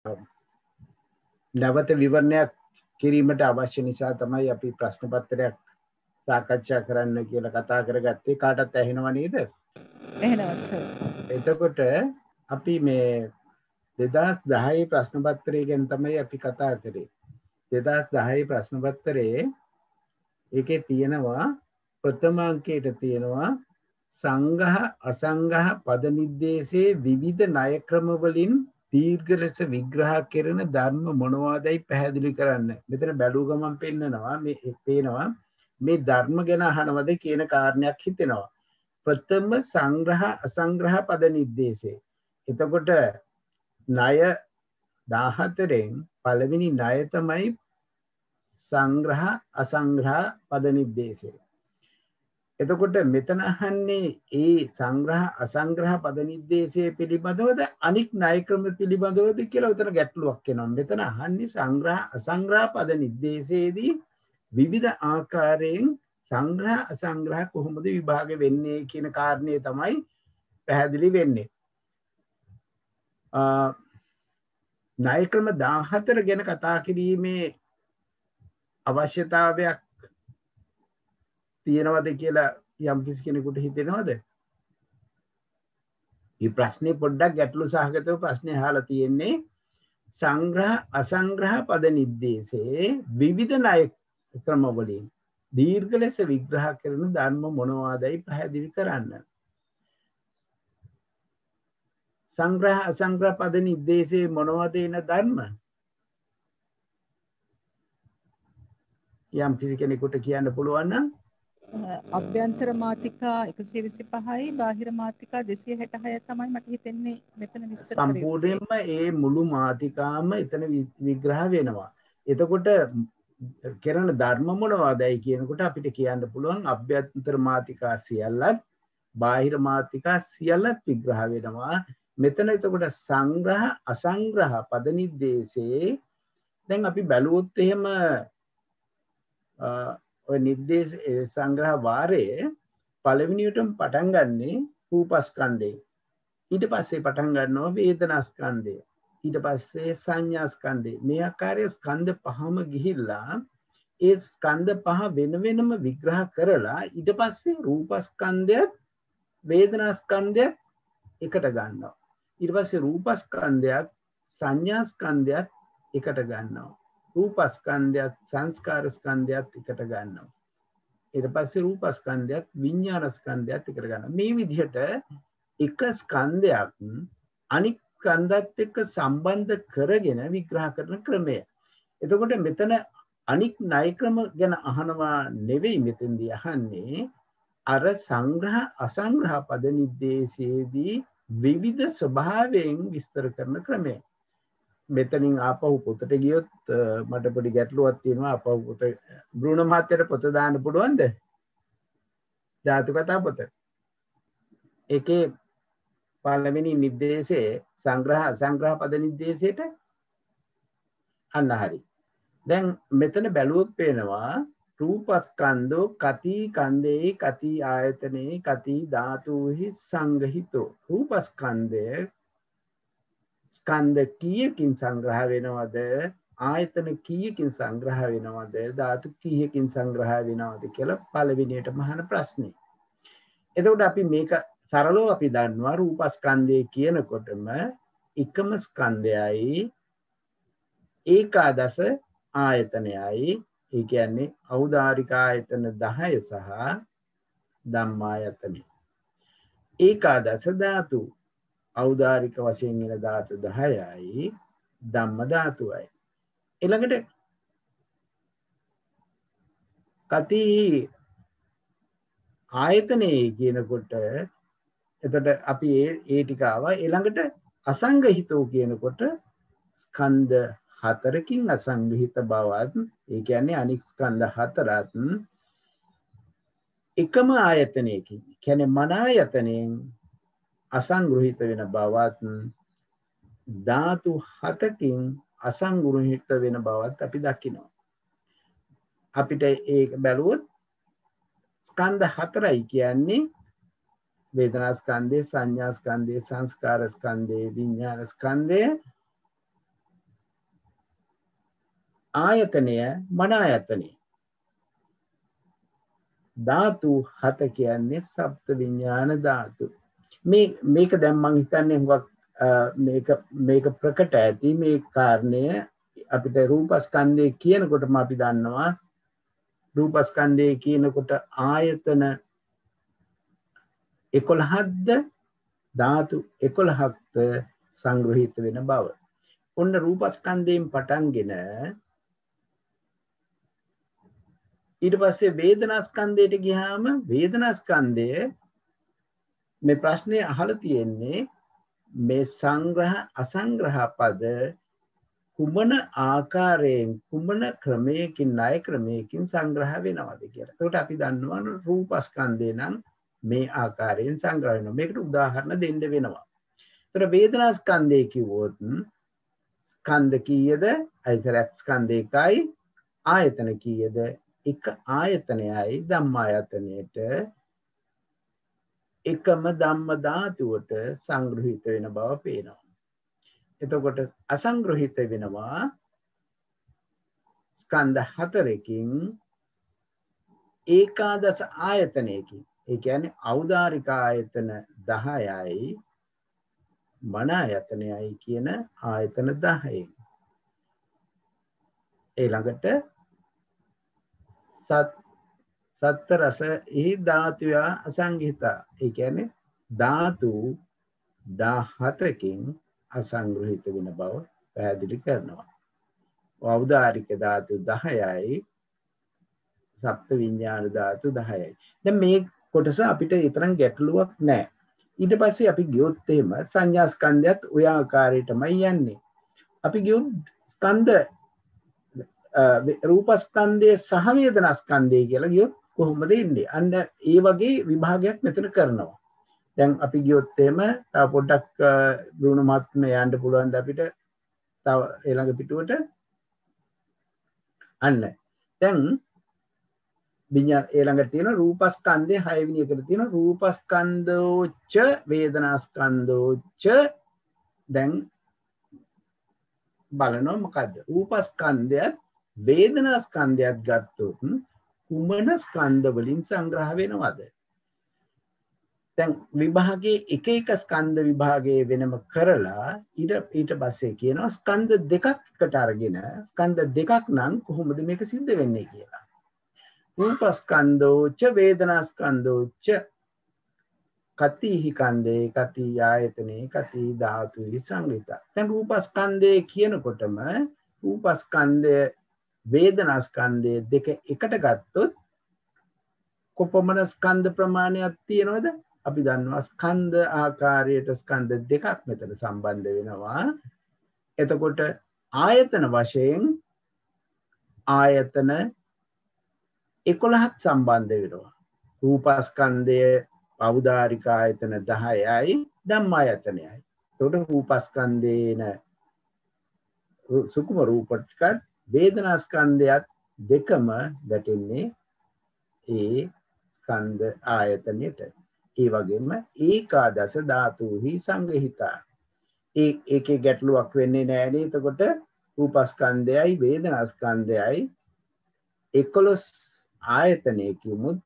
නැවත විවරණයක් කිරීමට අවශ්‍ය නිසා තමයි අපි ප්‍රශ්න පත්‍රයක් සාකච්ඡා කරන්න කියලා කතා කරගත්තේ. කාටත් ඇහෙනව නේද? එහෙනවා සර්. එතකොට අපි මේ 2010 ප්‍රශ්න පත්‍රය ගැන තමයි අපි කතා කරේ. 2010 ප්‍රශ්න පත්‍රයේ ඒකේ තියෙනවා ප්‍රථම අංකයට තියෙනවා සංග්‍රහ අසංග්‍රහ පද නිर्देशයේ විවිධ ණය ක්‍රම වලින් දීර්ඝ ලෙස විග්‍රහ කෙරෙන ධර්ම මොනවාදයි පැහැදිලි කරන්න. මෙතන බැලුව ගමන් පෙන්නනවා මේ ධර්ම ගැන අහනවද කියන කාරණයක් හිතෙනවා. ප්‍රථම සංග්‍රහ අසංග්‍රහ පද නිर्देशය. එතකොට ණය 14න් පළවෙනි ණය තමයි සංග්‍රහ අසංග්‍රහ පද නිर्देशය. එතකොට මෙතන අහන්නේ ඒ සංග්‍රහ අසංග්‍රහ පද නිर्देशය පිළිබඳවද අනික් ණය ක්‍රම පිළිබඳවද කියලා උතන ගැටලුවක් එනවා. මෙතන අහන්නේ සංග්‍රහ අසංග්‍රහ පද නිर्देशයේදී විවිධ ආකාරයෙන් සංග්‍රහ අසංග්‍රහ කොහොමද විභාග වෙන්නේ කියන කාරණේ තමයි පැහැදිලි වෙන්නේ. ණය ක්‍රම 14 ගැන කතා කිරීමේ අවශ්‍යතාවයක් තියෙනවද කියලා යම් කිසි කෙනෙකුට හිතෙනවද? මේ ප්‍රශ්නේ පොඩ්ඩක් ගැටලු සහගතව ප්‍රශ්නේ අහලා තියෙන්නේ සංග්‍රහ අසංග්‍රහ පද නිर्देशයේ විවිධ ණය ක්‍රම වලින් දීර්ඝ ලෙස විග්‍රහ කරන ධර්ම මොනවාදයි පැහැදිලි කරන්න. සංග්‍රහ අසංග්‍රහ පද නිर्देशයේ මොනවද එන ධර්ම? යම් කිසි කෙනෙකුට කියන්න පුළුවන් නම් අභ්‍යන්තර මාතිකා 125යි බාහිර මාතිකා 266 තමයි මට හිතෙන්නේ මෙතන විස්තර කරේ. සම්පූර්ණයෙන්ම ඒ මුළු මාතිකාම එතන විග්‍රහ වෙනවා. එතකොට කරන ධර්ම මොනවදයි කියනකොට අපිට කියන්න පුළුවන් අභ්‍යන්තර මාතිකා සියල්ලත් බාහිර මාතිකා සියල්ලත් විග්‍රහ වෙනවා. මෙතන එතකොට සංග්‍රහ අසංග්‍රහ පද නිर्देशයේ දැන් අපි බැලුවොත් එහෙම ඔය නිर्देश සංග්‍රහ වාරයේ පළවෙනියටම පටන් ගන්නේ රූපස්කන්ධේ. ඊට පස්සේ පටන් ගන්නවා වේදනාස්කන්ධය. ඊට පස්සේ සංඥාස්කන්ධය. මේ ආකාරයේ ස්කන්ධ පහම ගිහිල්ලා ඒ ස්කන්ධ පහ වෙන වෙනම විග්‍රහ කරලා ඊට පස්සේ රූපස්කන්ධයත් වේදනාස්කන්ධයත් එකට ගන්නවා. ඊට පස්සේ රූපස්කන්ධයත් සංඥාස්කන්ධයත් එකට ගන්නවා. රූපස්කන්ධයත් සංස්කාර ස්කන්ධයත් එකට ගන්නවා. ඊට පස්සේ රූපස්කන්ධයත් විඥාන ස්කන්ධයත් එකට ගන්නවා. මේ විදිහට එක ස්කන්ධයක් අනික් ස්කන්ධත් එක්ක සම්බන්ධ කරගෙන විග්‍රහ කරන ක්‍රමය. එතකොට මෙතන අනික් ණය ක්‍රම ගැන අහනවා නෙවෙයි මෙතෙන්දී අහන්නේ අර සංග්‍රහ අසංග්‍රහ පද නිर्देशයේදී විවිධ ස්වභාවයෙන් විස්තර කරන ක්‍රමය. මෙතනින් ආපහු පොතට ගියොත් මට පොඩි ගැටලුවක් තියෙනවා. ආපහු පොත බ්‍රුණ මහත්තයට පොත දාන්න පුළුවන්ද? ධාතු කතා පොත. ඒකේ පළවෙනි නිर्देशයේ සංග්‍රහ අසංග්‍රහ පද නිर्देशයට අන්න හරි. දැන් මෙතන බැලුවොත් පේනවා රූපස්කන්ධෝ කති කන්දේ කති ආයතනේ කති ධාතුහි සංගහිතෝ. රූපස්කන්ධය ස්කන්ධ කීයකින් සංග්‍රහ වෙනවද? ආයතන කීයකින් සංග්‍රහ වෙනවද? ධාතු කීයකින් සංග්‍රහ වෙනවද කියලා පළවෙනියටම අහන ප්‍රශ්නේ. එතකොට අපි මේක සරලව අපි දන්නවා රූපස්කන්ධය කියනකොටම එකම ස්කන්ධයයි ඒකාදස ආයතනයයි. ඒ කියන්නේ ඖදාරික ආයතන 10 සහ ධම්මායතන. ඒකාදස ධාතු ඖදාරික වශයෙන් එන ධාතු 10යි ධම්ම ධාතුවයි. ඊළඟට කති ආයතනේ කියනකොට එතකොට අපි ඒ ටික ආවා. ඊළඟට අසංගහිතෝ කියනකොට ස්කන්ධ 4කින් අසංගහිත බවත් ඒ කියන්නේ අනික් ස්කන්ධ 4ත් එකම ආයතනයකින් කියන්නේ මන ආයතනයෙන් අසංග්‍රහිත වෙන බවත් ධාතු 7කින් අසංග්‍රහිත වෙන බවත් අපි දකිනවා. අපිට ඒක බැලුවොත් ස්කන්ධ 4යි කියන්නේ වේදනා ස්කන්ධය, සංඥා ස්කන්ධය, සංස්කාර ස්කන්ධය, විඥාන ස්කන්ධය, ආයතනය මන ආයතනය. ධාතු 7 කියන්නේ සප්ත විඥාන ධාතු. මේක දැන් මං හිතන්නේ හුඟක් මේක ප්‍රකට ඇති මේ කාරණය අපිට රූපස්කන්ධය කියනකොටම අපි දන්නවා රූපස්කන්ධය කියනකොට ආයතන 11ක්ද ධාතු 11ක්ද සංග්‍රහිත වෙන බව. ඔන්න රූපස්කන්ධයෙන් පටන්ගෙන ඊට පස්සේ වේදනාස්කන්ධයට ගියාම වේදනාස්කන්ධය මේ ප්‍රශ්නේ අහලා තියෙන්නේ මේ සංග්‍රහ අසංග්‍රහ පද කුමන ආකාරයෙන් කුමන ක්‍රමයකින් ණය ක්‍රමයකින් සංග්‍රහ වෙනවද කියලා. ඒකට අපි දන්නවා රූපස්කන්ධය නම් මේ ආකාරයෙන් සංග්‍රහ වෙනවා. මේකට උදාහරණ දෙන්න වෙනවා. ඒතර වේදනාස්කන්ධය කිව්වොත් ස්කන්ධ කීයද? අයිතරක් ස්කන්ධ එකයි. ආයතන කීයද? එක ආයතනයයි ධම්මායතනයේට එකම ධම්ම ධාතුවට සංග්‍රහිත වෙන බව පේනවා. එතකොට අසංග්‍රහිත වෙනවා ස්කන්ධ 4කින් ඒකාදස ආයතනයකින්. ඒ කියන්නේ ඖදාරික ආයතන 10යි මන ආයතනයයි කියන ආයතන 10යි. ඊළඟට සත්ත රස ධාතුය අසංගිත. ඒ කියන්නේ ධාතු 17කින් අසංග්‍රහිත වෙන බව පැහැදිලි කරනවා. ඖදාරික ධාතු 10යි සප්ත විඥාන ධාතු 10යි. දැන් මේ කොටස අපිට ඊතරම් ගැටලුවක් නැහැ. ඊට පස්සේ අපි ගියොත් එහෙම සංඥා ස්කන්ධයත් ඔය ආකාරයටමයි යන්නේ. අපි ගියොත් ස්කන්ධ රූපස්කන්ධය සහ වේදනාස්කන්ධය කියලා ගියොත් කොහොමද ඉන්නේ? අන්න ඒ වගේ විභාගයක් මෙතන කරනවා. දැන් අපි ගියොත් එහෙම තව පොඩ්ඩක් බ්‍රුණු මහත්මයා යන්න පුළුවන් ද අපිට තව ඊළඟ පිටුවට අන්න දැන් විඤ්ඤාණ ඊළඟට තියෙන රූපස්කන්ධය 6 වෙනි එකට තියෙන රූපස්කන්ධෝච්ච වේදනාස්කන්ධෝච්ච. දැන් බලනවා මොකද්ද රූපස්කන්ධයත් වේදනාස්කන්ධයත් ගත්තොත් කුමන ස්කන්ධ වලින් සංග්‍රහ වෙනවද? දැන් විභාගයේ එක එක ස්කන්ධ විභාගයේ වෙනම කරලා ඊට පස්සේ කියනවා ස්කන්ධ දෙකක් එකට අරගෙන ස්කන්ධ දෙකක් නම් කොහොමද මේක සිද්ධ වෙන්නේ කියලා. රූපස්කන්ධෝච්ච වේදනාස්කන්ධෝච්ච කතිහි කන්දේ කති ආයතනේ කති ධාතුයි සංගිතා. දැන් රූපස්කන්ධය කියනකොටම රූපස්කන්ධය වේදනාස්කන්ධය දෙක එකට ගත්තොත් කොපමණ ස්කන්ධ ප්‍රමාණයක් තියෙනවද? අපි දන්නවා ස්කන්ධ ආකාරයට ස්කන්ධ දෙකක් මෙතන සම්බන්ධ වෙනවා. එතකොට ආයතන වශයෙන් ආයතන 11ක් සම්බන්ධ වෙනවා. රූපස්කන්ධය ඖදාරික ආයතන 10යි ධම්මායතනයයි. එතකොට රූපස්කන්ධේන සුකුම රූපට්කත් වේදනාස්කන්ධයත් දෙකම ගැටෙන්නේ ඒ ස්කන්ධ ආයතනයට. ඒ වගේම ඒකාදස ධාතුහි සංග්‍රහිතා. ඒකේ ගැටලුවක් වෙන්නේ නැහැ නේ. එතකොට රූපස්කන්ධයයි වේදනාස්කන්ධයයි 11 ආයතනයකිමුත්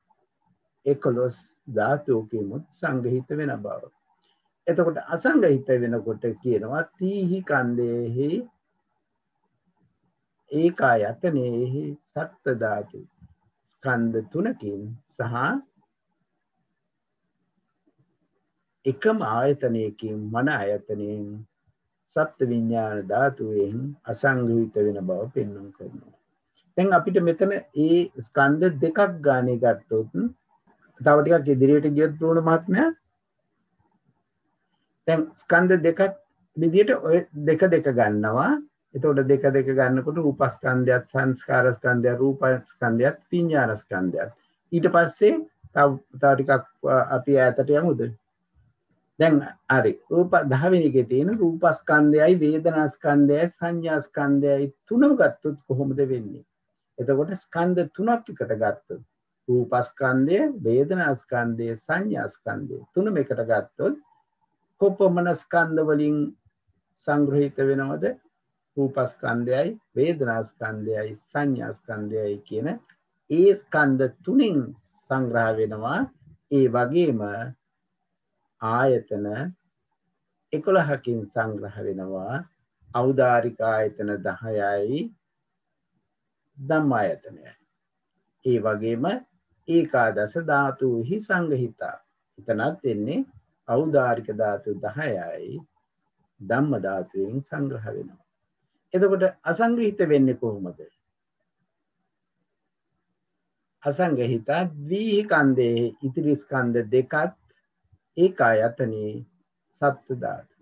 11 ධාතුකිමුත් සංග්‍රහිත වෙන බව. එතකොට අසංග්‍රහිත වෙනකොට කියනවා තීහි කන්දේහි ඒකායතනේහි සත්ත ධාතු. ස්කන්ධ 3කින් සහ එකම ආයතනයකින් මන ආයතනයෙන් සප්ත විඥාන ධාතුවෙන් අසංග්‍රහිත වෙන බව පෙන්වන්න කරනවා. දැන් අපිට මෙතන ඒ ස්කන්ධ දෙකක් ගානේ ගත්තොත් තව ටිකක් ඉදිරියට ගියොත් බ්‍රෝණ මහත්මයා දැන් ස්කන්ධ දෙකක් විදියට ඔය දෙක ගන්නවා. එතකොට දෙක ගන්නකොට රූපස්කන්ධයත් සංස්කාරස්කන්ධයත් රූපස්කන්ධයත් විඥානස්කන්ධයත්. ඊට පස්සේ තව ටිකක් අපි ඈතට යමුද? දැන් හරි රූප 10 වෙනි එකේ තියෙන රූපස්කන්ධයයි වේදනාස්කන්ධයයි සංඥාස්කන්ධයයි තුනම ගත්තොත් කොහොමද වෙන්නේ? එතකොට ස්කන්ධ තුනක් එකට ගත්තොත් රූපස්කන්ධය වේදනාස්කන්ධය සංඥාස්කන්ධය තුනම එකට ගත්තොත් කොපමණ ස්කන්ධ වලින් සංග්‍රහිත වෙනවද? රූපස්කන්ධයයි වේදනාස්කන්ධයයි සංඥාස්කන්ධයයි කියන ඒ ස්කන්ධ තුنين සංග්‍රහ වෙනවා. ඒ වගේම ආයතන 11කින් සංග්‍රහ වෙනවා. ඖදාරික ආයතන 10යි ධම්මායතනයයි. ඒ වගේම ඒකාදස ධාතුහි සංගහිතා. එතනත් එන්නේ ඖදාරික ධාතු 10යි ධම්ම ධාතුවෙන් සංග්‍රහ වෙනවා. එතකොට අසංගහිත වෙන්නේ කොහොමද? අසංගහිත ද්විහි කන්දේ ඉතිරි ස්කන්ධ දෙකත් ඒකායතනේ සත්ත්ව ධාතු.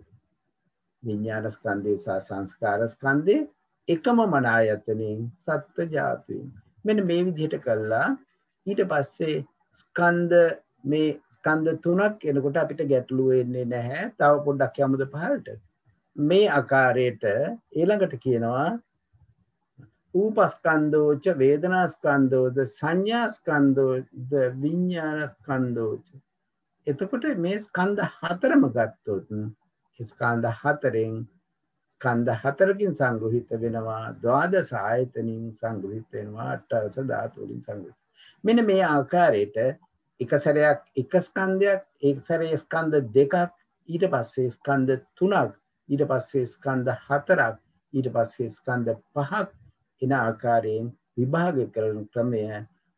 විඥාන ස්කන්ධේ සහ සංස්කාර ස්කන්ධේ එකම මන ආයතනෙන් සත්ත්ව ධාතුවෙන්. මෙන්න මේ විදිහට කළා. ඊට පස්සේ මේ ස්කන්ධ තුනක් එනකොට අපිට ගැටලු වෙන්නේ නැහැ. තව පොඩ්ඩක් යමුද පහළට. මේ ආකාරයට ඊළඟට කියනවා රූපස්කන්ධෝච වේදනාස්කන්ධෝද සංඥාස්කන්ධෝද විඥානස්කන්ධෝච. එතකොට මේ ස්කන්ධ හතරම ගත්තොත් ස්කන්ධ හතරකින් සංග්‍රහිත වෙනවා. ද්වාදස ආයතනින් සංග්‍රහිත වෙනවා. අට්ඨාරස ධාතු වලින් සංග්‍රහිත. මෙන්න මේ ආකාරයට එක සැරයක් එක ස්කන්ධයක්, එක සැරේ ස්කන්ධ දෙකක්, ඊට පස්සේ ස්කන්ධ තුනක්, ඊට පස්සේ ස්කන්ධ හතරක්, ඊට පස්සේ ස්කන්ධ පහක් එන ආකාරයෙන් විභාග කරන ක්‍රමය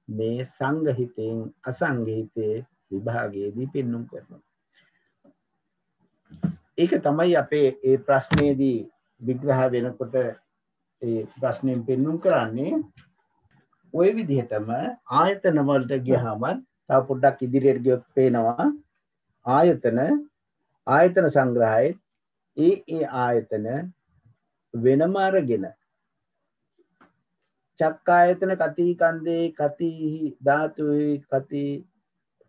මේ සංගහිතෙන් අසංගහිතේ විභාගයේදී පෙන්වුම් කරනවා. ඒක තමයි අපේ ඒ ප්‍රශ්නයේදී විග්‍රහ වෙනකොට ඒ ප්‍රශ්نين පෙන්වුම් කරන්නේ. ওই විදිහටම ආයතන වලට ගියාම තව පොඩ්ඩක් ඉදිරියට ගියොත් පේනවා ආයතන සංග්‍රහයේ ඒ ආයතන වෙනම අරගෙන චක්කායතන කති කන්දේ කති ධාතුයි කති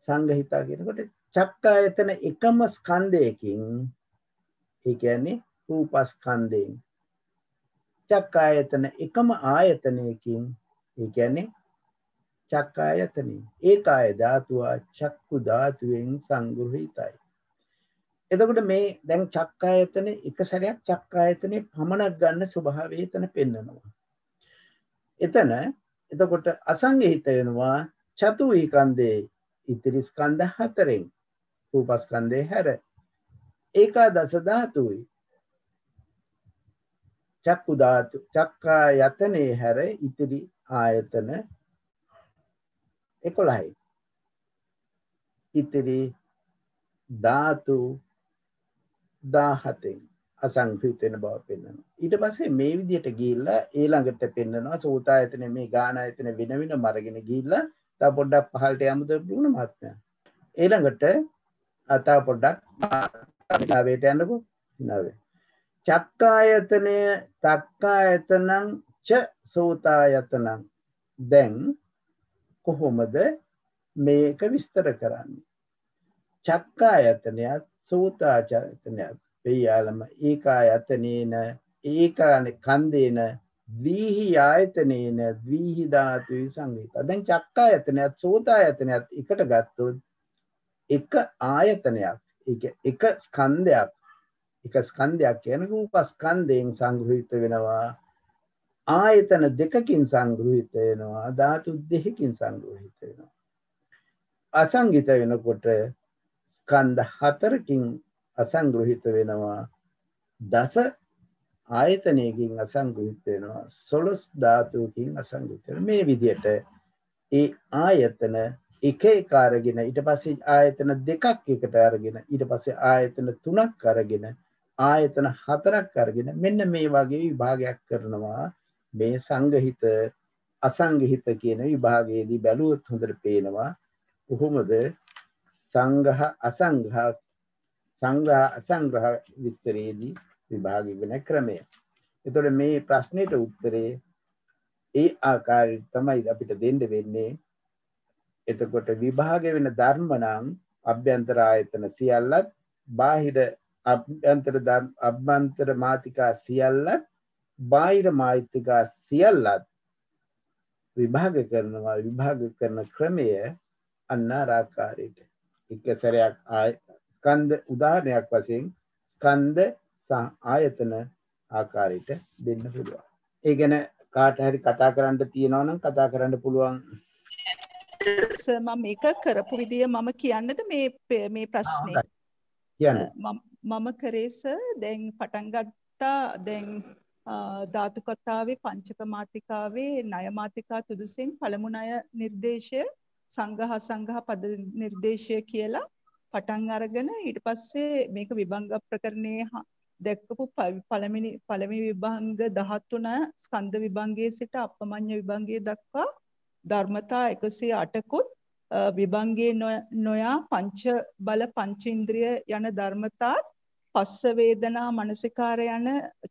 සංගහිතා කියනකොට චක්කායතන එකම ස්කන්ධයකින් ඒ කියන්නේ රූපස්කන්ධයෙන් චක්කායතන එකම ආයතනයකින් ඒ කියන්නේ චක්කායතනෙ ඒකාය ධාතුව චක්කු ධාතුවෙන් සංග්‍රහිතයි. එතකොට මේ දැන් චක්කායතන එක සැරයක් චක්කායතනේ පමණක් ගන්න ස්වභාවය එතන පෙන්නනවා. එතකොට අසංගහිත වෙනවා චතුහි කන්දේ ඉතිරි ස්කන්ධ හතරෙන් රූපස්කන්ධේ හැර ඒකාදස ධාතුයි චක්කු ධාතු චක්කායතනේ හැර ඉතිරි ආයතන 11යි. ඉතිරි ධාතු 17න් අසංගහිත වෙන බව පෙන්වනවා. ඊට පස්සේ මේ විදිහට ගිහිල්ලා ඊළඟට පෙන්වනවා සෝතායතනේ මේ ගානායතන වෙන වෙනම අරගෙන ගිහිල්ලා තව පොඩ්ඩක් පහළට යමුද බුණ මහත්මයා. ඊළඟට තව පොඩ්ඩක් නාවයට යන්නකෝ. නාවේ චක්කායතනං ච සෝතායතනං. දැන් කොහොමද මේක විස්තර කරන්නේ? චක්කායතනයත් සෝතායතනයත් පෙයාලම ඒකායතනේන ඒකාන කන්දේන ද්විහි ආයතනේන ද්විහි ධාතුයි සංගහිතා. දැන් චක්කායතනයත් සෝතායතනයත් එකට ගත්තොත් එක ආයතනයක් එක ස්කන්ධයක් කියන රූපස්කන්ධයෙන් සංග්‍රහිත වෙනවා. ආයතන දෙකකින් සංග්‍රහිත වෙනවා. ධාතු දෙකකින් සංග්‍රහිත වෙනවා. අසංගිත වෙනකොට ස්කන්ධ හතරකින් අසංග්‍රහිත වෙනවා. දස ආයතනයකින් අසංග්‍රහිත වෙනවා. 16 ධාතුකින් අසංග්‍රහිත වෙනවා. මේ විදිහට ඒ ආයතන එක අරගෙන ඊට පස්සේ ආයතන දෙකක් එකට අරගෙන ඊට පස්සේ ආයතන තුනක් අරගෙන ආයතන හතරක් අරගෙන මෙන්න මේ වගේ විභාගයක් කරනවා. මේ සංගහිත අසංගහිත කියන විභාගයේදී බැලුවොත් හොඳට පේනවා කොහොමද සංග්‍රහ අසංග්‍රහ විස්තරයේදී විභාග වෙන ක්‍රමය. එතකොට මේ ප්‍රශ්නෙට උත්තරේ ඒ ආකාරයට තමයි අපිට දෙන්න වෙන්නේ. එතකොට විභාග වෙන ධර්ම නම් අභ්‍යන්තර ආයතන සියල්ලත් බාහිර අභ්‍යන්තර මාතිකා සියල්ලත් බාහිර මාතිකා සියල්ලත් විභාග කරනවා. විභාග කරන ක්‍රමය අන්න ආකාරයට එක සැරයක් ස්කන්ධ උදාහරණයක් වශයෙන් ස්කන්ධ ආයතන ආකාරයට දෙන්න පුළුවන්. ඒ ගැන කාට හරි කතා කරන්න තියෙනවා නම් කතා කරන්න පුළුවන්. සර් මම මේක කරපු විදිය මම කියන්නද මේ ප්‍රශ්නේ? කියන්න. මම කරේ සර් දැන් පටන් ගත්තා දැන් ධාතු කතාවේ පංචක මාතිකාවේ ණය මාතිකා තුදුසෙන් පළමු ණය නිර්දේශය සංඝහ සංඝහ පද නිර්දේශය කියලා පටන් අරගෙන ඊට පස්සේ මේක විභංග ප්‍රකරණයේ දැක්කපු පළවෙනි විභංග 13 ස්කන්ධ විභංගයේ සිට අපමඤ්ඤ විභංගයේ දක්වා ධර්මතා 108කුත් විභංගයේ නොයා පංච බල පංචේන්ද්‍රිය යන ධර්මතා පස්ස වේදනා මනසිකාර යන